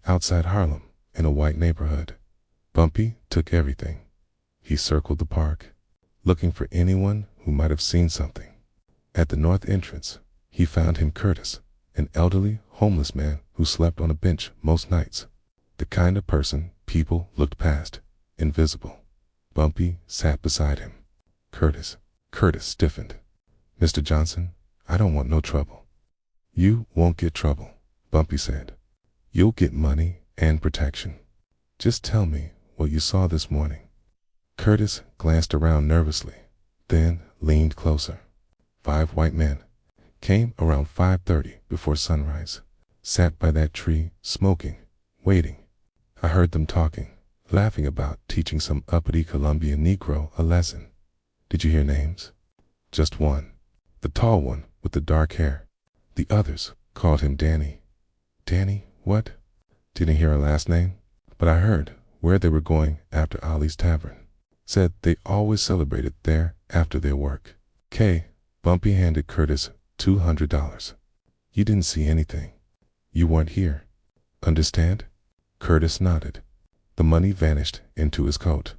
outside Harlem, in a white neighborhood. Bumpy took everything. He circled the park, looking for anyone who might have seen something. At the north entrance, he found him Curtis, an elderly, homeless man who slept on a bench most nights. The kind of person people looked past, invisible. Bumpy sat beside him. Curtis stiffened. "Mr. Johnson, I don't want no trouble." "You won't get trouble," Bumpy said. "You'll get money and protection. Just tell me what you saw this morning." Curtis glanced around nervously, then leaned closer. 5 white men came around 5:30 before sunrise, sat by that tree, smoking, waiting. I heard them talking, laughing about teaching some uppity Colombian Negro a lesson. "Did you hear names?" "Just one. The tall one with the dark hair. The others called him Danny." "Danny what?" "Didn't hear a last name, but I heard where they were going after Ollie's Tavern. Said they always celebrated there after their work." Bumpy handed Curtis $200. "You didn't see anything. You weren't here. Understand?" Curtis nodded. The money vanished into his coat.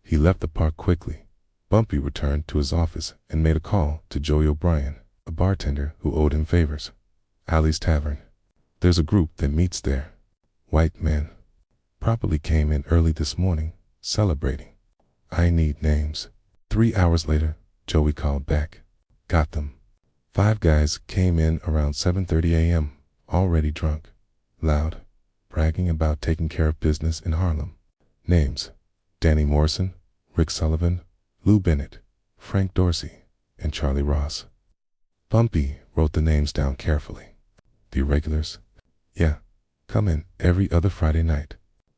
He left the park quickly. Bumpy returned to his office and made a call to Joey O'Brien, a bartender who owed him favors. "Allie's Tavern. There's a group that meets there. White men. Probably came in early this morning, celebrating. I need names." 3 hours later, Joey called back. "Got them. 5 guys came in around 7:30 a.m., already drunk, loud, bragging about taking care of business in Harlem. Names: Danny Morrison, Rick Sullivan, Lou Bennett, Frank Dorsey, and Charlie Ross." Bumpy wrote the names down carefully. "The irregulars? Yeah, come in every other Friday night.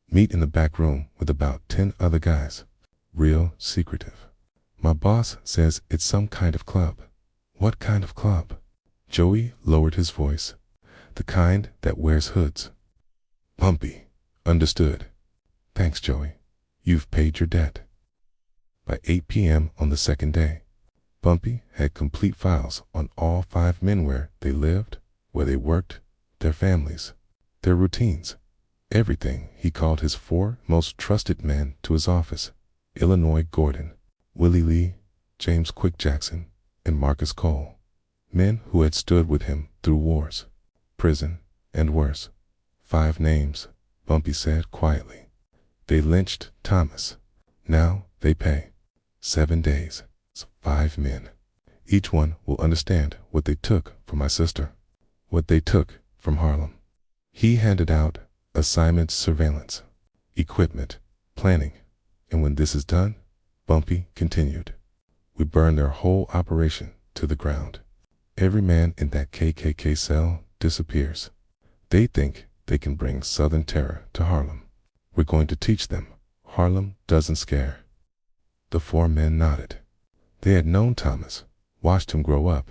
Meet in the back room with about 10 other guys. Real secretive. My boss says it's some kind of club." "What kind of club?" Joey lowered his voice. "The kind that wears hoods." Bumpy understood. "Thanks, Joey. You've paid your debt." By 8 p.m. on the second day, Bumpy had complete files on all 5 men, where they lived, where they worked, their families, their routines, everything. He called his 4 most trusted men to his office: Illinois Gordon, Willie Lee, James Quick Jackson, and Marcus Cole. Men who had stood with him through wars, prison, and worse. 5 names, Bumpy said quietly. They lynched Thomas. Now they pay. 7 days. 5 men. Each one will understand what they took from my sister, what they took from Harlem. He handed out assignments, surveillance, equipment, planning. And when this is done, Bumpy continued, we burn their whole operation to the ground. Every man in that KKK cell disappears. They think they can bring Southern terror to Harlem. We're going to teach them Harlem doesn't scare. The 4 men nodded. They had known Thomas, watched him grow up.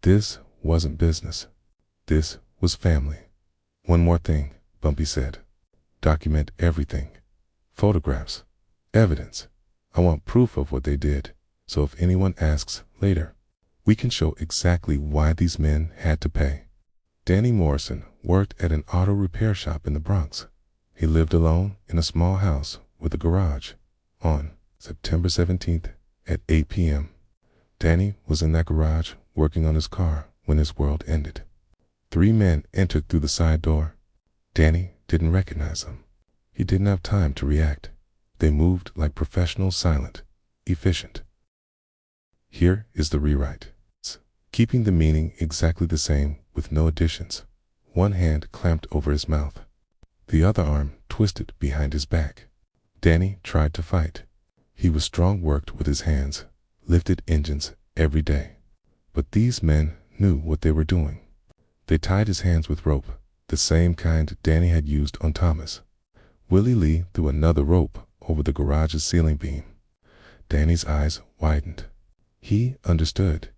This wasn't business. This was family. "One more thing," Bumpy said. "Document everything. Photographs, evidence. I want proof of what they did, so if anyone asks later, we can show exactly why these men had to pay." Danny Morrison worked at an auto repair shop in the Bronx. He lived alone in a small house with a garage. On September 17th at 8 p.m., Danny was in that garage working on his car when his world ended. 3 men entered through the side door. Danny didn't recognize them. He didn't have time to react. They moved like professionals, silent, efficient. Here is the rewrite. Keeping the meaning exactly the same with no additions. One hand clamped over his mouth. The other arm twisted behind his back. Danny tried to fight. He was strong, worked with his hands, lifted engines every day. But these men knew what they were doing. They tied his hands with rope, the same kind Danny had used on Thomas. Willie Lee threw another rope over the garage's ceiling beam. Danny's eyes widened. He understood.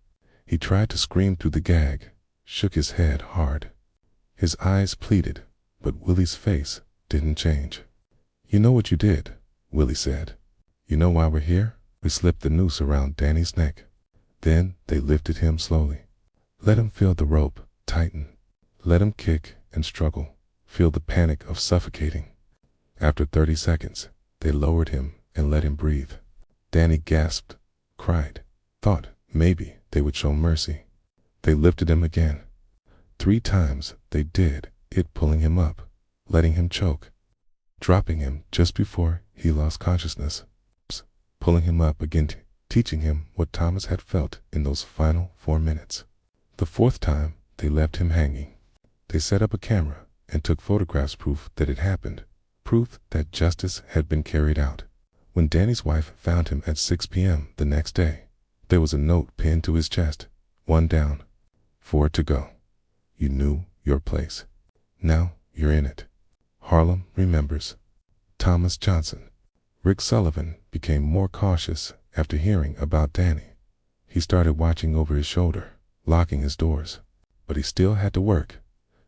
He tried to scream through the gag, shook his head hard. His eyes pleaded, but Willie's face didn't change. "You know what you did," Willie said. "You know why we're here?" We slipped the noose around Danny's neck. Then they lifted him slowly. Let him feel the rope tighten. Let him kick and struggle, feel the panic of suffocating. After 30 seconds, they lowered him and let him breathe. Danny gasped, cried, thought maybe they would show mercy. They lifted him again. 3 times they did it, pulling him up, letting him choke, dropping him just before he lost consciousness, pulling him up again, teaching him what Thomas had felt in those final 4 minutes. The 4th time, they left him hanging. They set up a camera and took photographs, proof that it happened, proof that justice had been carried out. When Danny's wife found him at 6 p.m. the next day, there was a note pinned to his chest, 1 down, 4 to go. You knew your place. Now you're in it. Harlem remembers. Thomas Johnson. Rick Sullivan became more cautious after hearing about Danny. He started watching over his shoulder, locking his doors. But he still had to work,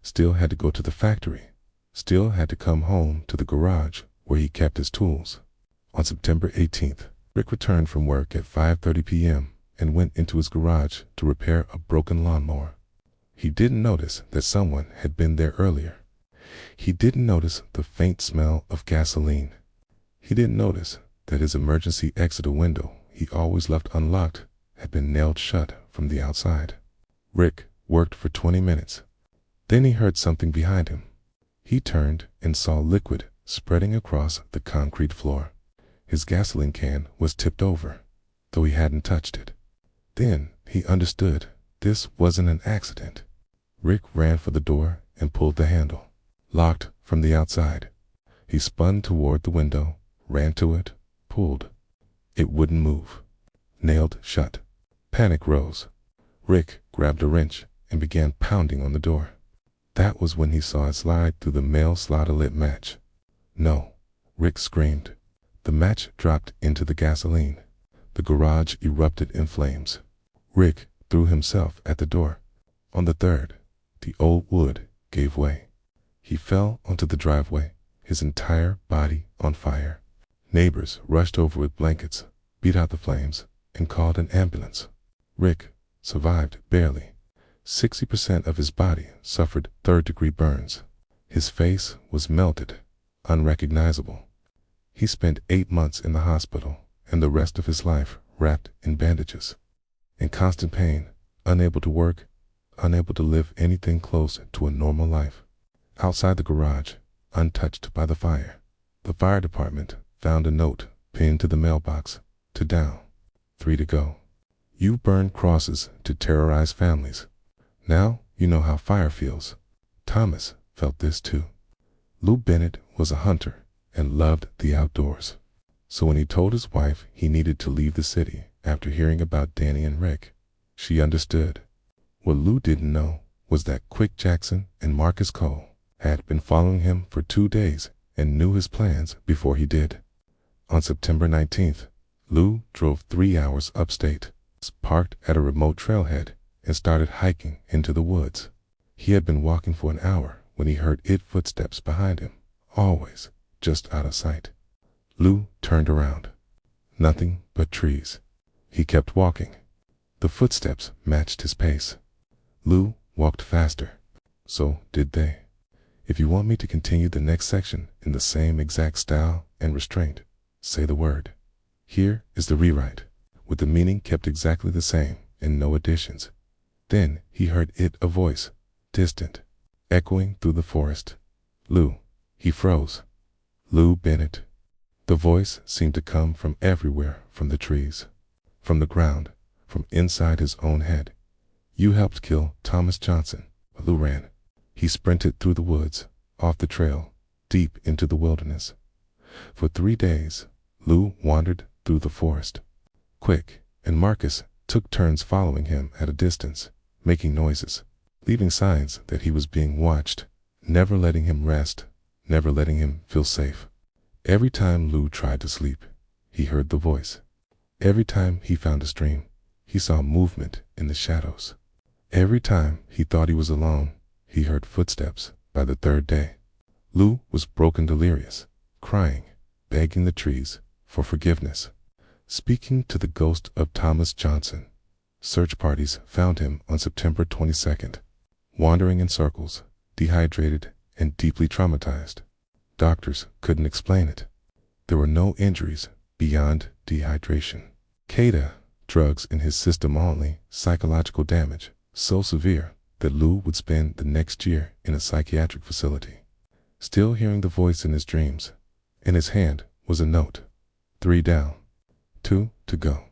still had to go to the factory, still had to come home to the garage where he kept his tools. On September 18th, Rick returned from work at 5:30 p.m. and went into his garage to repair a broken lawnmower. He didn't notice that someone had been there earlier. He didn't notice the faint smell of gasoline. He didn't notice that his emergency exit window he always left unlocked had been nailed shut from the outside. Rick worked for 20 minutes. Then he heard something behind him. He turned and saw liquid spreading across the concrete floor. His gasoline can was tipped over, though he hadn't touched it. Then he understood this wasn't an accident. Rick ran for the door and pulled the handle. Locked from the outside. He spun toward the window, ran to it, pulled. It wouldn't move. Nailed shut. Panic rose. Rick grabbed a wrench and began pounding on the door. That was when he saw it slide through the mail slot lit match. No, Rick screamed. The match dropped into the gasoline. The garage erupted in flames. Rick threw himself at the door. On the 3rd, the old wood gave way. He fell onto the driveway, his entire body on fire. Neighbors rushed over with blankets, beat out the flames, and called an ambulance. Rick survived barely. 60% of his body suffered 3rd-degree burns. His face was melted, unrecognizable. He spent 8 months in the hospital and the rest of his life wrapped in bandages. In constant pain, unable to work, unable to live anything close to a normal life. Outside the garage, untouched by the fire, the fire department found a note pinned to the mailbox, to down, 3 to go. You burn crosses to terrorize families. Now you know how fire feels. Thomas felt this too. Lou Bennett was a hunter and loved the outdoors. So when he told his wife he needed to leave the city after hearing about Danny and Rick, she understood. What Lou didn't know was that Quick Jackson and Marcus Cole had been following him for 2 days and knew his plans before he did. On September 19th, Lou drove 3 hours upstate, parked at a remote trailhead, and started hiking into the woods. He had been walking for an hour when he heard footsteps behind him, always just out of sight. Lou turned around. Nothing but trees. He kept walking. The footsteps matched his pace. Lou walked faster. So did they. If you want me to continue the next section in the same exact style and restraint, say the word. Here is the rewrite, with the meaning kept exactly the same and no additions. Then he heard a voice, distant, echoing through the forest. Lou. He froze. Lou Bennett. The voice seemed to come from everywhere, from the trees, from the ground, from inside his own head. You helped kill Thomas Johnson. Lou ran. He sprinted through the woods, off the trail, deep into the wilderness. For 3 days, Lou wandered through the forest. Quick and Marcus took turns following him at a distance, making noises. leaving signs that he was being watched, never letting him rest, never letting him feel safe. Every time Lou tried to sleep, he heard the voice. Every time he found a stream, he saw movement in the shadows. Every time he thought he was alone, he heard footsteps. By the third day, Lou was broken, delirious, crying, begging the trees for forgiveness, speaking to the ghost of Thomas Johnson. Search parties found him on September 22nd, wandering in circles, dehydrated and deeply traumatized. Doctors couldn't explain it. There were no injuries beyond dehydration. KKK drugs in his system only, psychological damage so severe that Lou would spend the next year in a psychiatric facility. Still hearing the voice in his dreams. In his hand was a note. 3 down, 2 to go.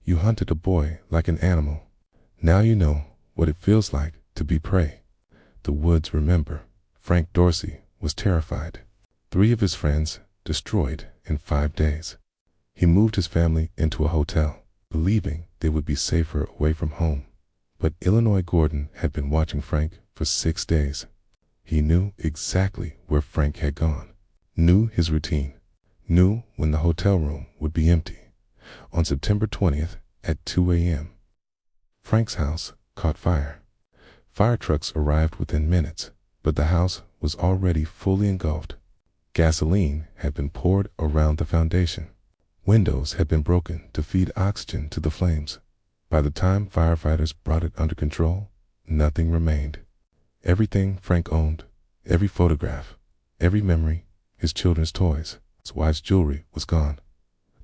You hunted a boy like an animal. Now you know what it feels like to be prey. The woods remember. Frank Dorsey was terrified. 3 of his friends destroyed in 5 days. He moved his family into a hotel, believing they would be safer away from home. But Illinois Gordon had been watching Frank for 6 days. He knew exactly where Frank had gone, knew his routine, knew when the hotel room would be empty. On September 20th at 2 a.m., Frank's house caught fire. Fire trucks arrived within minutes, but the house was already fully engulfed. Gasoline had been poured around the foundation. Windows had been broken to feed oxygen to the flames. By the time firefighters brought it under control, nothing remained. Everything Frank owned, every photograph, every memory, his children's toys, his wife's jewelry was gone.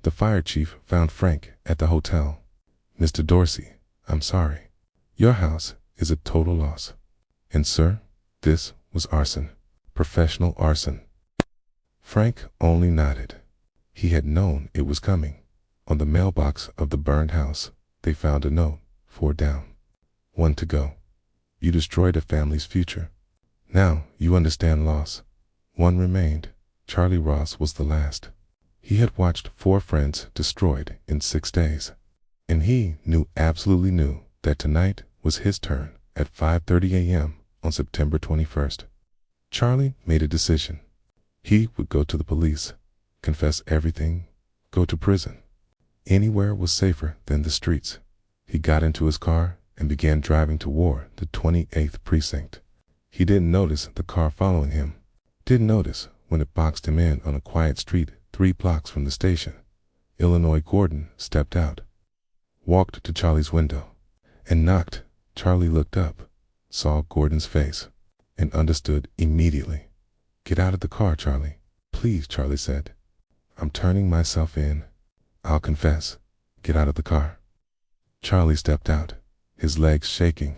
The fire chief found Frank at the hotel. "Mr. Dorsey, I'm sorry. Your house is a total loss. And sir, this was arson, professional arson." Frank only nodded. He had known it was coming. On the mailbox of the burned house, they found a note. 4 down, 1 to go. You destroyed a family's future. Now you understand loss. 1 remained. Charlie Ross was the last. He had watched 4 friends destroyed in 6 days. And he absolutely knew that tonight was his turn at 5:30 a.m. on September 21st. Charlie made a decision. He would go to the police, confess everything, go to prison. Anywhere was safer than the streets. He got into his car and began driving toward the 28th precinct. He didn't notice the car following him, didn't notice when it boxed him in on a quiet street 3 blocks from the station. Illinois Gordon stepped out, walked to Charlie's window, and knocked. Charlie looked up, saw Gordon's face, and understood immediately. "Get out of the car, Charlie. Please," Charlie said. "I'm turning myself in. I'll confess. Get out of the car." Charlie stepped out, his legs shaking.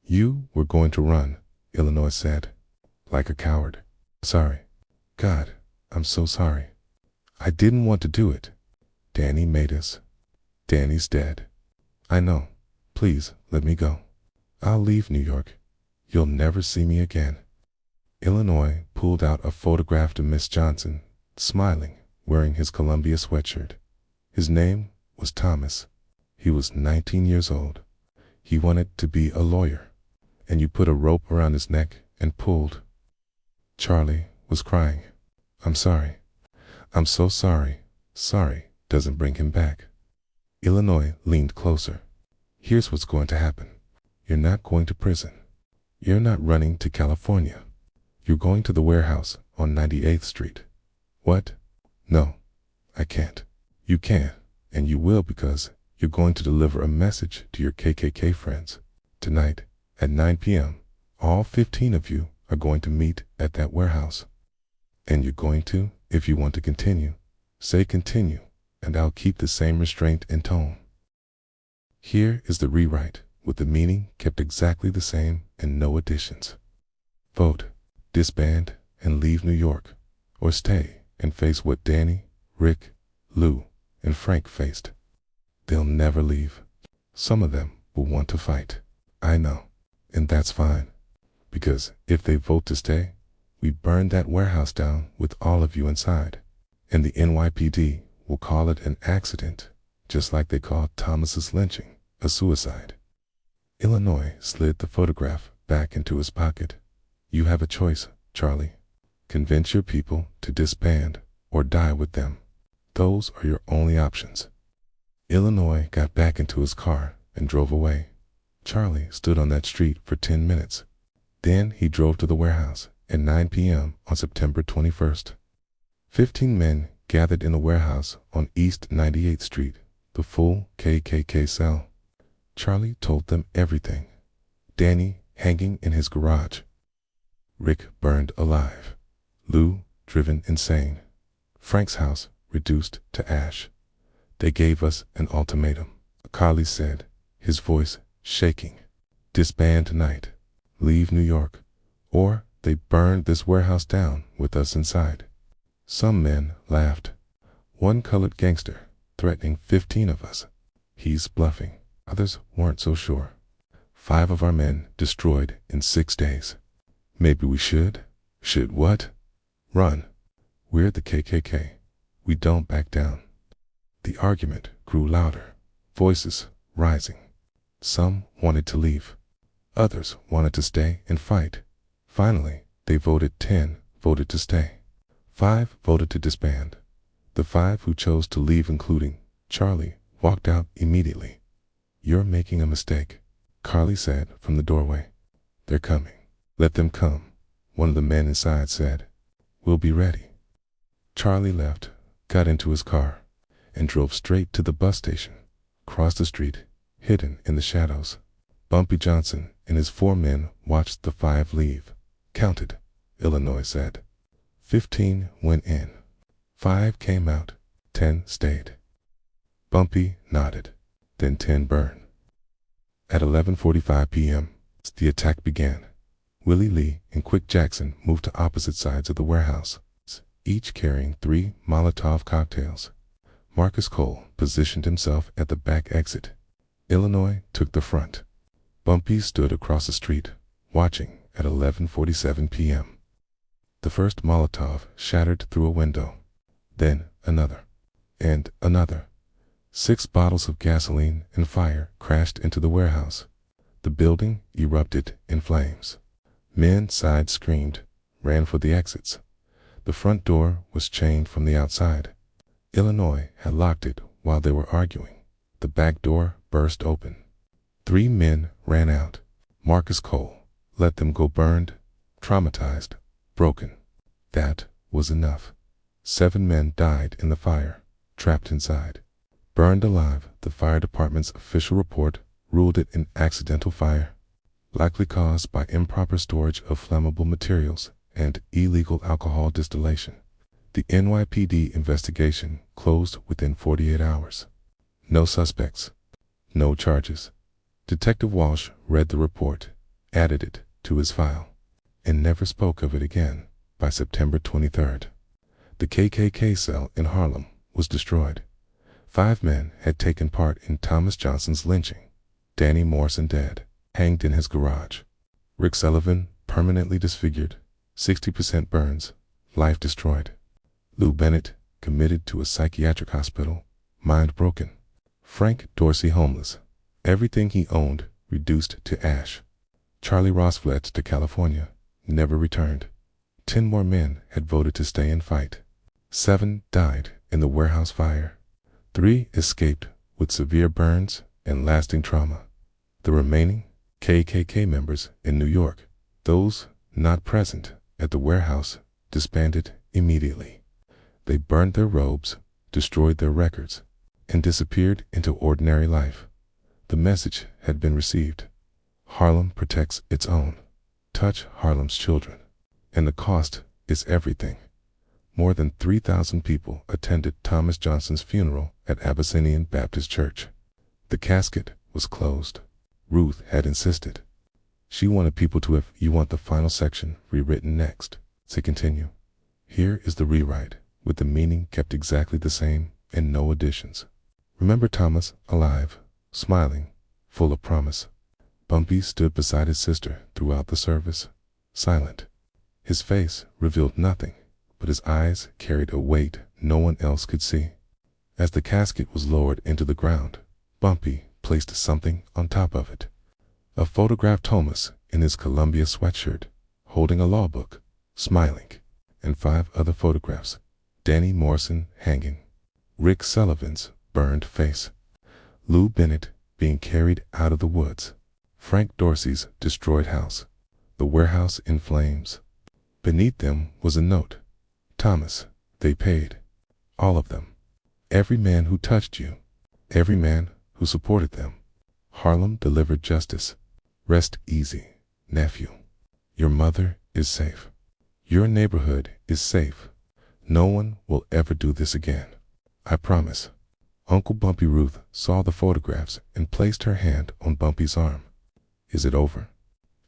"You were going to run," Illinois said, "like a coward." "Sorry. God, I'm so sorry. I didn't want to do it. Danny made us. Danny's dead. I know. Please, let me go. I'll leave New York. You'll never see me again." Illinois pulled out a photograph of Miss Johnson, smiling, wearing his Columbia sweatshirt. His name was Thomas. He was 19 years old. He wanted to be a lawyer. And you put a rope around his neck and pulled. Charlie was crying. "I'm sorry. I'm so sorry." Sorry doesn't bring him back. Illinois leaned closer. "Here's what's going to happen. You're not going to prison. You're not running to California. You're going to the warehouse on 98th Street. What? No, I can't. You can, and you will, because you're going to deliver a message to your KKK friends. Tonight, at 9 p.m., all 15 of you are going to meet at that warehouse. And you're going to, if you want to continue, say continue, and I'll keep the same restraint and tone." Here is the rewrite, with the meaning kept exactly the same and no additions. Vote, disband, and leave New York, or stay and face what Danny, Rick, Lou, and Frank faced. They'll never leave. Some of them will want to fight. I know, and that's fine. Because if they vote to stay, we burn that warehouse down with all of you inside. And the NYPD will call it an accident, just like they called Thomas's lynching a suicide. Illinois slid the photograph back into his pocket. You have a choice, Charlie. Convince your people to disband or die with them. Those are your only options. Illinois got back into his car and drove away. Charlie stood on that street for 10 minutes. Then he drove to the warehouse at 9 p.m. on September 21st. 15 men gathered in the warehouse on East 98th Street, the full KKK cell. Charlie told them everything. Danny hanging in his garage. Rick burned alive. Lou driven insane. Frank's house reduced to ash. They gave us an ultimatum, Carly said, his voice shaking. Disband tonight. Leave New York. Or they burned this warehouse down with us inside. Some men laughed. One colored gangster threatening 15 of us. He's bluffing. Others weren't so sure. 5 of our men destroyed in 6 days. Maybe we should? Should what? Run. We're the KKK. We don't back down. The argument grew louder, voices rising. Some wanted to leave. Others wanted to stay and fight. Finally, they voted 10 voted to stay. 5 voted to disband. The 5 who chose to leave, including Charlie, walked out immediately. You're making a mistake, Carly said from the doorway. They're coming. Let them come, one of the men inside said. We'll be ready. Charlie left, got into his car, and drove straight to the bus station, crossed the street, hidden in the shadows. Bumpy Johnson and his 4 men watched the 5 leave. Counted, Illinois said. 15 went in. 5 came out. 10 stayed. Bumpy nodded. Then 10 burned. At 11:45 p.m., the attack began. Willie Lee and Quick Jackson moved to opposite sides of the warehouse, each carrying 3 Molotov cocktails. Marcus Cole positioned himself at the back exit. Illinois took the front. Bumpy stood across the street, watching at 11:47 p.m. The first Molotov shattered through a window. Then another. And another. 6 bottles of gasoline and fire crashed into the warehouse. The building erupted in flames. Men inside screamed, ran for the exits. The front door was chained from the outside. Illinois had locked it while they were arguing. The back door burst open. 3 men ran out. Marcus Cole let them go burned, traumatized, broken. That was enough. 7 men died in the fire, trapped inside. Burned alive, the fire department's official report ruled it an accidental fire, likely caused by improper storage of flammable materials and illegal alcohol distillation. The NYPD investigation closed within 48 hours. No suspects. No charges. Detective Walsh read the report, added it to his file, and never spoke of it again. By September 23rd, the KKK cell in Harlem was destroyed. 5 men had taken part in Thomas Johnson's lynching. Danny Morrison dead, hanged in his garage. Rick Sullivan permanently disfigured, 60% burns, life destroyed. Lou Bennett committed to a psychiatric hospital, mind broken. Frank Dorsey homeless, everything he owned reduced to ash. Charlie Ross fled to California, never returned. 10 more men had voted to stay and fight. 7 died in the warehouse fire. 3 escaped with severe burns and lasting trauma. The remaining KKK members in New York, those not present at the warehouse, disbanded immediately. They burned their robes, destroyed their records, and disappeared into ordinary life. The message had been received. Harlem protects its own. Touch Harlem's children. And the cost is everything. More than 3,000 people attended Thomas Johnson's funeral at Abyssinian Baptist Church. The casket was closed. Ruth had insisted. She wanted people to have "You want the final section rewritten next" to continue. Here is the rewrite, with the meaning kept exactly the same and no additions. Remember Thomas, alive, smiling, full of promise. Bumpy stood beside his sister throughout the service, silent. His face revealed nothing, but his eyes carried a weight no one else could see. As the casket was lowered into the ground, Bumpy placed something on top of it. A photographed Thomas in his Columbia sweatshirt, holding a law book, smiling, and 5 other photographs. Danny Morrison hanging, Rick Sullivan's burned face, Lou Bennett being carried out of the woods, Frank Dorsey's destroyed house, the warehouse in flames. Beneath them was a note. Thomas, they paid. All of them. Every man who touched you. Every man who supported them. Harlem delivered justice. Rest easy, nephew. Your mother is safe. Your neighborhood is safe. No one will ever do this again. I promise. Uncle Bumpy Ruth saw the photographs and placed her hand on Bumpy's arm. Is it over?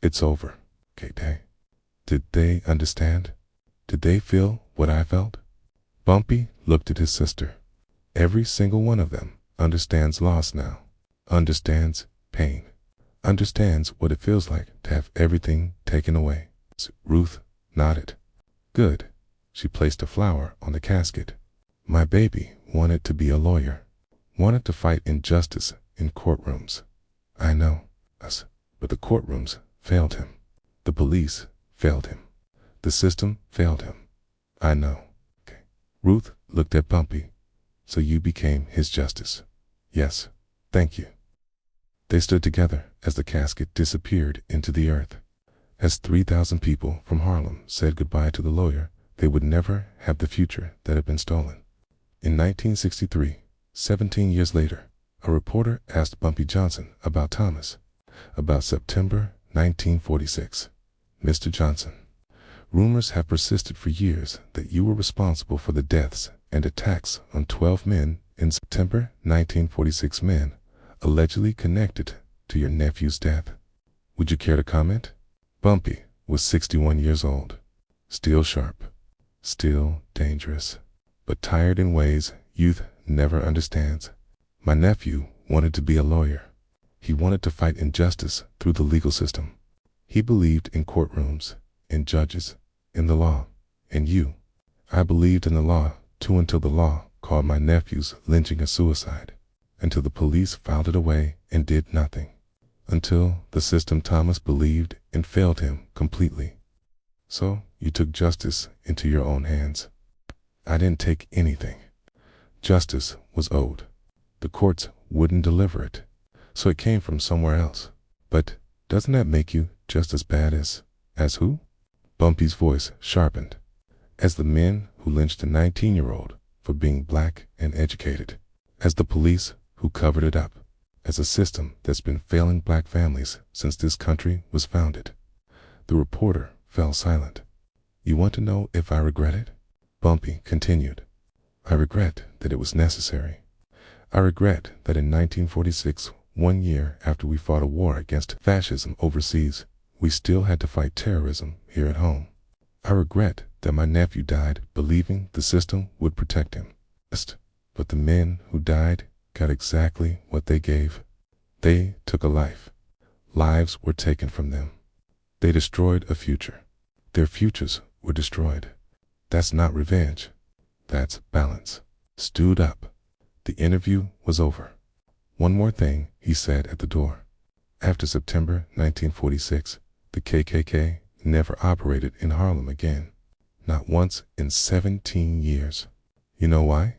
It's over, KK. Did they understand? Did they feel what I felt? Bumpy looked at his sister. Every single one of them understands loss now, understands pain, understands what it feels like to have everything taken away. Ruth nodded. Good. She placed a flower on the casket. My baby wanted to be a lawyer, wanted to fight injustice in courtrooms. I know, us, but the courtrooms failed him. The police failed him. The system failed him. I know. Okay. Ruth looked at Bumpy. So you became his justice. Yes, thank you. They stood together as the casket disappeared into the earth. As 3,000 people from Harlem said goodbye to the lawyer, they would never have the future that had been stolen. In 1963, 17 years later, a reporter asked Bumpy Johnson about Thomas, about September 1946. Mr. Johnson, rumors have persisted for years that you were responsible for the deaths and attacks on 12 men in September 1946, men allegedly connected to your nephew's death. Would you care to comment? Bumpy was 61 years old, still sharp, still dangerous, but tired in ways youth never understands. My nephew wanted to be a lawyer. He wanted to fight injustice through the legal system. He believed in courtrooms, in judges, in the law, in you. I believed in the law too, until the law called my nephew's lynching a suicide, until the police filed it away and did nothing, until the system Thomas believed in failed him completely. So you took justice into your own hands. I didn't take anything. Justice was owed. The courts wouldn't deliver it, so it came from somewhere else. But doesn't that make you just as bad as who? Bumpy's voice sharpened. As the men who lynched a 19-year-old for being black and educated, as the police who covered it up, as a system that's been failing black families since this country was founded. The reporter fell silent. You want to know if I regret it? Bumpy continued. I regret that it was necessary. I regret that in 1946, 1 year after we fought a war against fascism overseas, we still had to fight terrorism here at home. I regret that my nephew died believing the system would protect him. But the men who died got exactly what they gave. They took a life. Lives were taken from them. They destroyed a future. Their futures were destroyed. That's not revenge. That's balance. Stood up. The interview was over. One more thing, he said at the door. After September 1946, the KKK never operated in Harlem again. Not once in 17 years. You know why?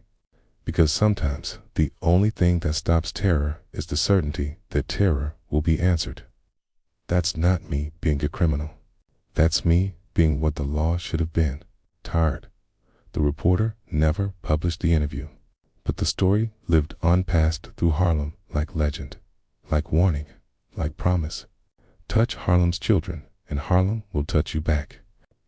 Because sometimes the only thing that stops terror is the certainty that terror will be answered. That's not me being a criminal. That's me being what the law should have been. Tired. The reporter never published the interview, but the story lived on past through Harlem like legend, like warning, like promise. Touch Harlem's children and Harlem will touch you back.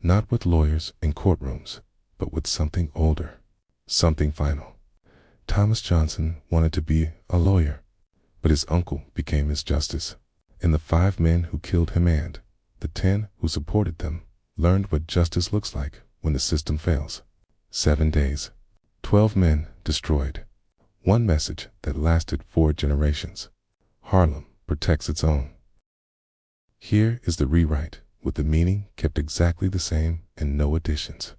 Not with lawyers and courtrooms, but with something older, something final. Thomas Johnson wanted to be a lawyer, but his uncle became his justice. And the 5 men who killed him and the 10 who supported them learned what justice looks like when the system fails. 7 days. 12 men destroyed. One message that lasted 4 generations. Harlem protects its own. Here is the rewrite, with the meaning kept exactly the same and no additions.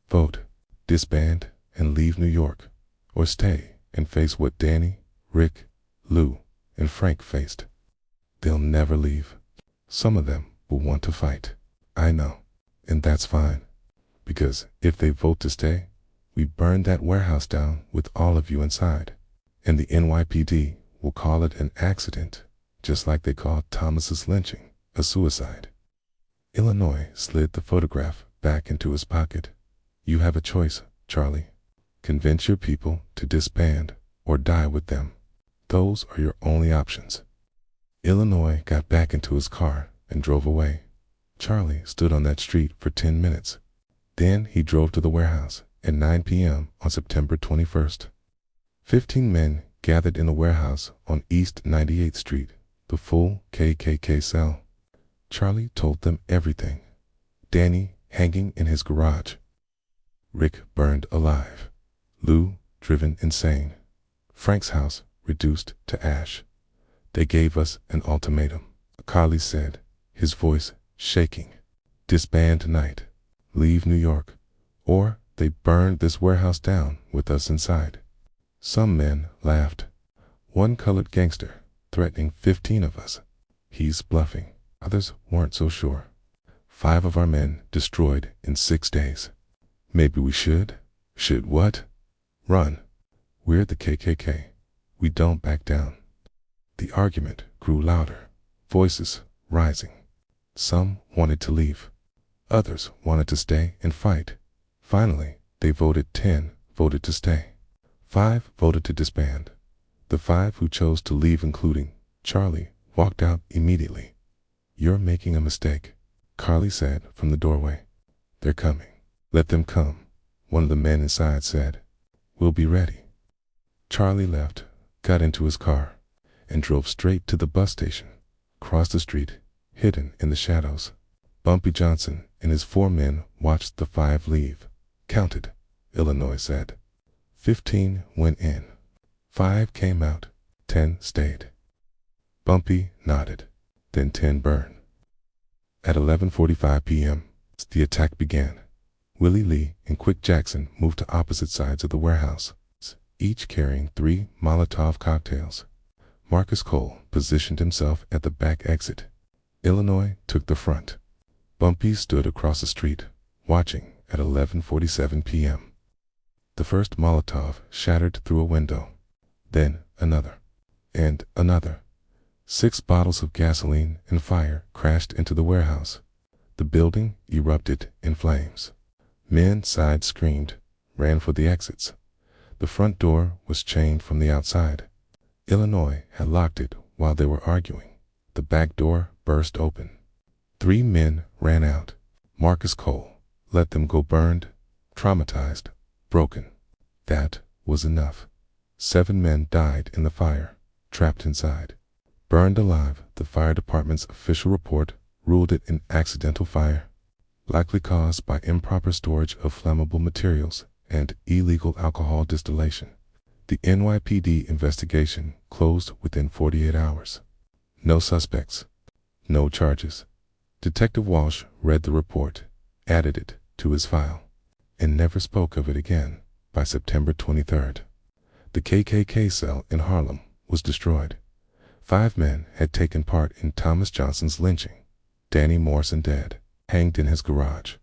Vote, disband, and leave New York, or stay and face what Danny, Rick, Lou, and Frank faced. They'll never leave. Some of them will want to fight. I know, and that's fine. Because if they vote to stay, we burn that warehouse down with all of you inside. And the NYPD will call it an accident, just like they called Thomas's lynching a suicide. Illinois slid the photograph back into his pocket. You have a choice, Charlie. Convince your people to disband or die with them. Those are your only options. Illinois got back into his car and drove away. Charlie stood on that street for 10 minutes. Then he drove to the warehouse at 9 p.m. on September 21st. 15 men gathered in the warehouse on East 98th Street, the full KKK cell. Charlie told them everything. Danny hanging in his garage. Rick burned alive. Lou driven insane. Frank's house reduced to ash. They gave us an ultimatum, Carly said, his voice shaking. Disband tonight. Leave New York. Or they burned this warehouse down with us inside. Some men laughed. One colored gangster threatening 15 of us. He's bluffing. Others weren't so sure. 5 of our men destroyed in 6 days. Maybe we should? Should what? Run. We're the KKK. We don't back down. The argument grew louder, voices rising. Some wanted to leave. Others wanted to stay and fight. Finally, they voted 10 voted to stay. 5 voted to disband. The 5 who chose to leave, including Charlie, walked out immediately. You're making a mistake, Carly said from the doorway. They're coming. Let them come, one of the men inside said. We'll be ready. Charlie left, got into his car, and drove straight to the bus station, crossed the street, hidden in the shadows. Bumpy Johnson and his 4 men watched the 5 leave. Counted, Illinois said. 15 went in. 5 came out. 10 stayed. Bumpy nodded. Then 10 burned. At 11:45 p.m., the attack began. Willie Lee and Quick Jackson moved to opposite sides of the warehouse, each carrying 3 Molotov cocktails. Marcus Cole positioned himself at the back exit. Illinois took the front. Bumpy stood across the street, watching at 11:47 p.m. The first Molotov shattered through a window. Then another. And another. 6 bottles of gasoline and fire crashed into the warehouse. The building erupted in flames. Men side screamed, ran for the exits. The front door was chained from the outside. Illinois had locked it while they were arguing. The back door burst open. 3 men ran out. Marcus Cole let them go burned, traumatized, broken. That was enough. 7 men died in the fire, trapped inside. Burned alive, the fire department's official report ruled it an accidental fire, likely caused by improper storage of flammable materials and illegal alcohol distillation. The NYPD investigation closed within 48 hours. No suspects. No charges. Detective Walsh read the report, added it to his file, and never spoke of it again. By September 23rd, the KKK cell in Harlem was destroyed. 5 men had taken part in Thomas Johnson's lynching. Danny Morrison dead, hanged in his garage.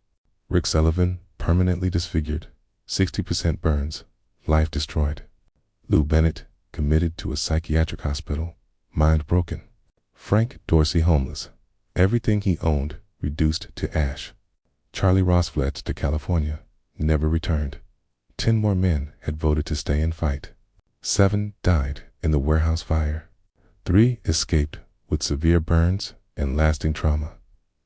Rick Sullivan permanently disfigured, 60% burns, life destroyed. Lou Bennett committed to a psychiatric hospital, mind broken. Frank Dorsey homeless, everything he owned reduced to ash. Charlie Ross fled to California, never returned. 10 more men had voted to stay and fight. 7 died in the warehouse fire. 3 escaped with severe burns and lasting trauma.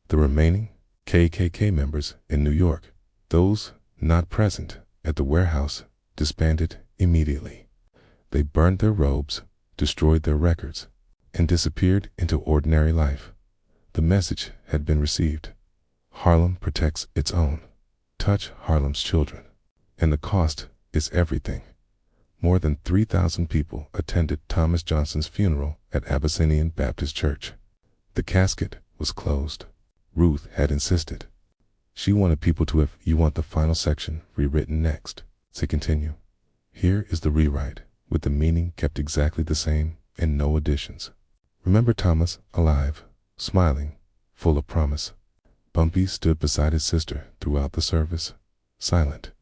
The remaining KKK members in New York, those not present at the warehouse, disbanded immediately. They burned their robes, destroyed their records, and disappeared into ordinary life. The message had been received. Harlem protects its own. Touch Harlem's children. And the cost is everything. More than 3,000 people attended Thomas Johnson's funeral at Abyssinian Baptist Church. The casket was closed. Ruth had insisted. She wanted people to, if you want the final section rewritten next, to continue. Here is the rewrite, with the meaning kept exactly the same and no additions. Remember Thomas alive, smiling, full of promise. Bumpy stood beside his sister throughout the service, silent.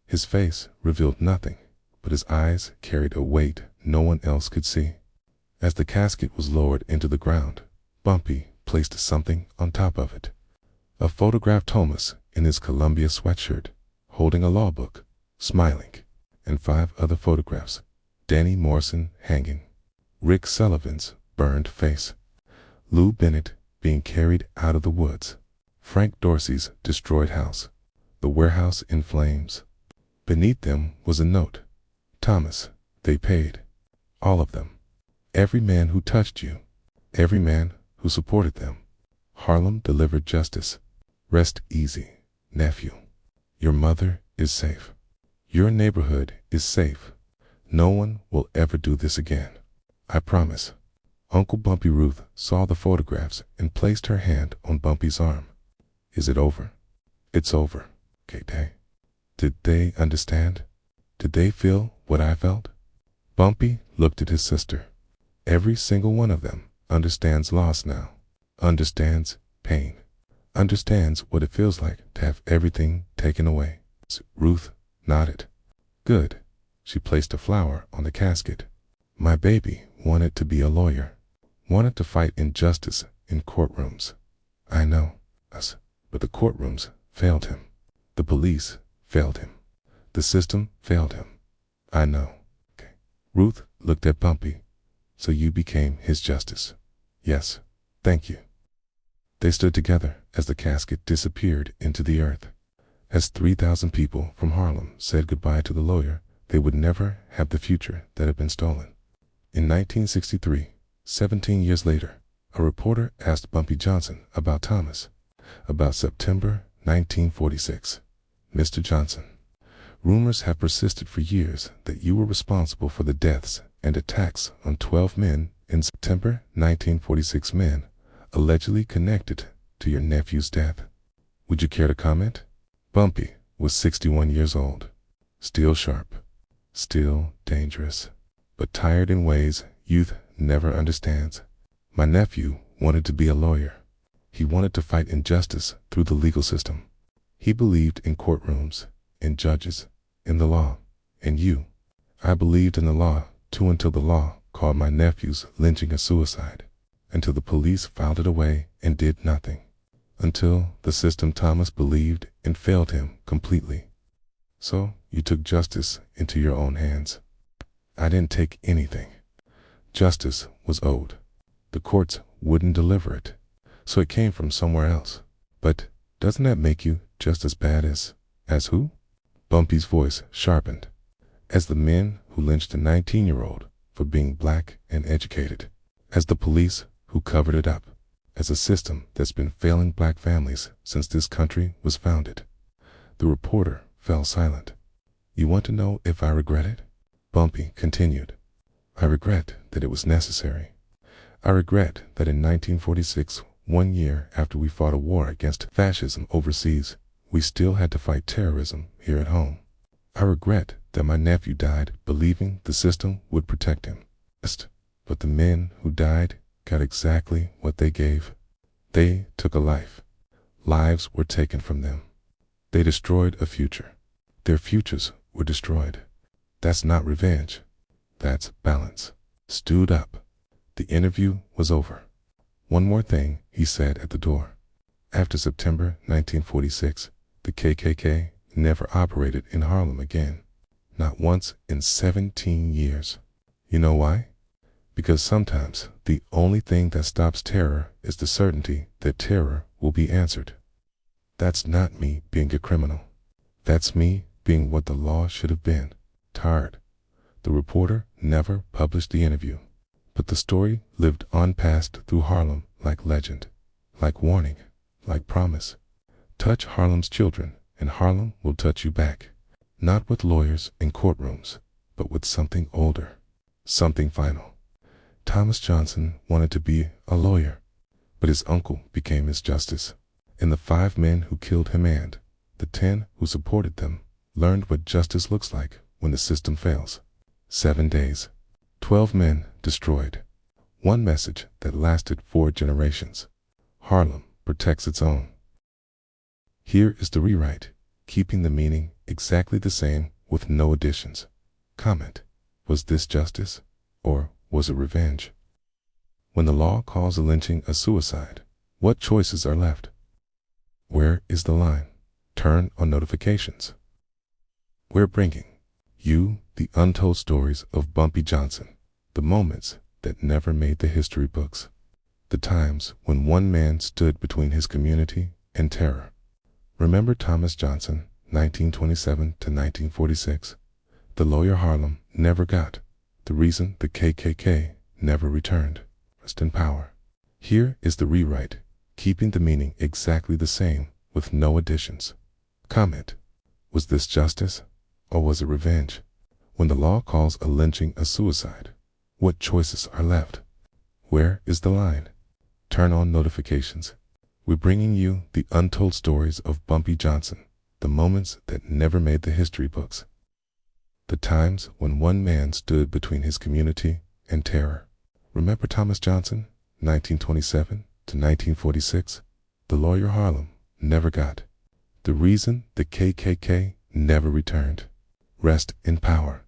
His face revealed nothing, but his eyes carried a weight no one else could see. As the casket was lowered into the ground, Bumpy placed something on top of it. A photographed Thomas in his Columbia sweatshirt, holding a law book, smiling, and 5 other photographs: Danny Morrison hanging, Rick Sullivan's burned face, Lou Bennett being carried out of the woods, Frank Dorsey's destroyed house, the warehouse in flames. Beneath them was a note: Thomas, they paid. All of them. Every man who touched you. Every man who supported them. Harlem delivered justice. Rest easy, nephew. Your mother is safe. Your neighborhood is safe. No one will ever do this again. I promise. Uncle Bumpy Ruth saw the photographs and placed her hand on Bumpy's arm. Is it over? It's over, KK. Did they understand? Did they feel what I felt? Bumpy looked at his sister. Every single one of them understands loss now, understands pain, understands what it feels like to have everything taken away. Ruth nodded. Good. She placed a flower on the casket. My baby wanted to be a lawyer, wanted to fight injustice in courtrooms. I know, us, but the courtrooms failed him. The police failed him. The system failed him. I know. Okay. Ruth looked at Bumpy. So you became his justice. Yes, thank you. They stood together as the casket disappeared into the earth. As 3,000 people from Harlem said goodbye to the lawyer, they would never have the future that had been stolen. In 1963, 17 years later, a reporter asked Bumpy Johnson about Thomas, about September 1946. Mr. Johnson, rumors have persisted for years that you were responsible for the deaths and attacks on 12 men in September 1946, men allegedly connected to your nephew's death. Would you care to comment? Bumpy was 61 years old, still sharp, still dangerous, but tired in ways youth never understands. My nephew wanted to be a lawyer. He wanted to fight injustice through the legal system. He believed in courtrooms, in judges, in the law, in you. I believed in the law too, until the law called my nephew's lynching a suicide, until the police filed it away and did nothing, until the system Thomas believed in failed him completely. So you took justice into your own hands. I didn't take anything. Justice was owed. The courts wouldn't deliver it, so it came from somewhere else. But doesn't that make you just as bad as who? Bumpy's voice sharpened. As the men who lynched a 19-year-old for being black and educated, as the police who covered it up, as a system that's been failing black families since this country was founded. The reporter fell silent. You want to know if I regret it? Bumpy continued. I regret that it was necessary. I regret that in 1946, 1 year after we fought a war against fascism overseas, we still had to fight terrorism here at home. I regret that my nephew died believing the system would protect him. But the men who died got exactly what they gave. They took a life. Lives were taken from them. They destroyed a future. Their futures were destroyed. That's not revenge. That's balance. Stood up. The interview was over. One more thing, he said at the door. After September 1946, the KKK never operated in Harlem again. Not once in 17 years. You know why? Because sometimes the only thing that stops terror is the certainty that terror will be answered. That's not me being a criminal. That's me being what the law should have been. Tired. The reporter never published the interview, but the story lived on past through Harlem like legend, like warning, like promise. Touch Harlem's children and Harlem will touch you back. Not with lawyers and courtrooms, but with something older, something final. Thomas Johnson wanted to be a lawyer, but his uncle became his justice. And the 5 men who killed him and the 10 who supported them learned what justice looks like when the system fails. 7 days. 12 men destroyed. One message that lasted 4 generations. Harlem protects its own. Here is the rewrite, keeping the meaning exactly the same with no additions. Comment: was this justice, or was it revenge? When the law calls a lynching a suicide, what choices are left? Where is the line? Turn on notifications. We're bringing you the untold stories of Bumpy Johnson, the moments that never made the history books, the times when one man stood between his community and terror. Remember Thomas Johnson, 1927 to 1946? The lawyer Harlem never got. The reason the KKK never returned. Rest in power. Here is the rewrite, keeping the meaning exactly the same with no additions. Comment: was this justice, or was it revenge? When the law calls a lynching a suicide, what choices are left? Where is the line? Turn on notifications. We're bringing you the untold stories of Bumpy Johnson, the moments that never made the history books, the times when one man stood between his community and terror. Remember Thomas Johnson, 1927 to 1946? The lawyer Harlem never got. The reason the KKK never returned. Rest in power.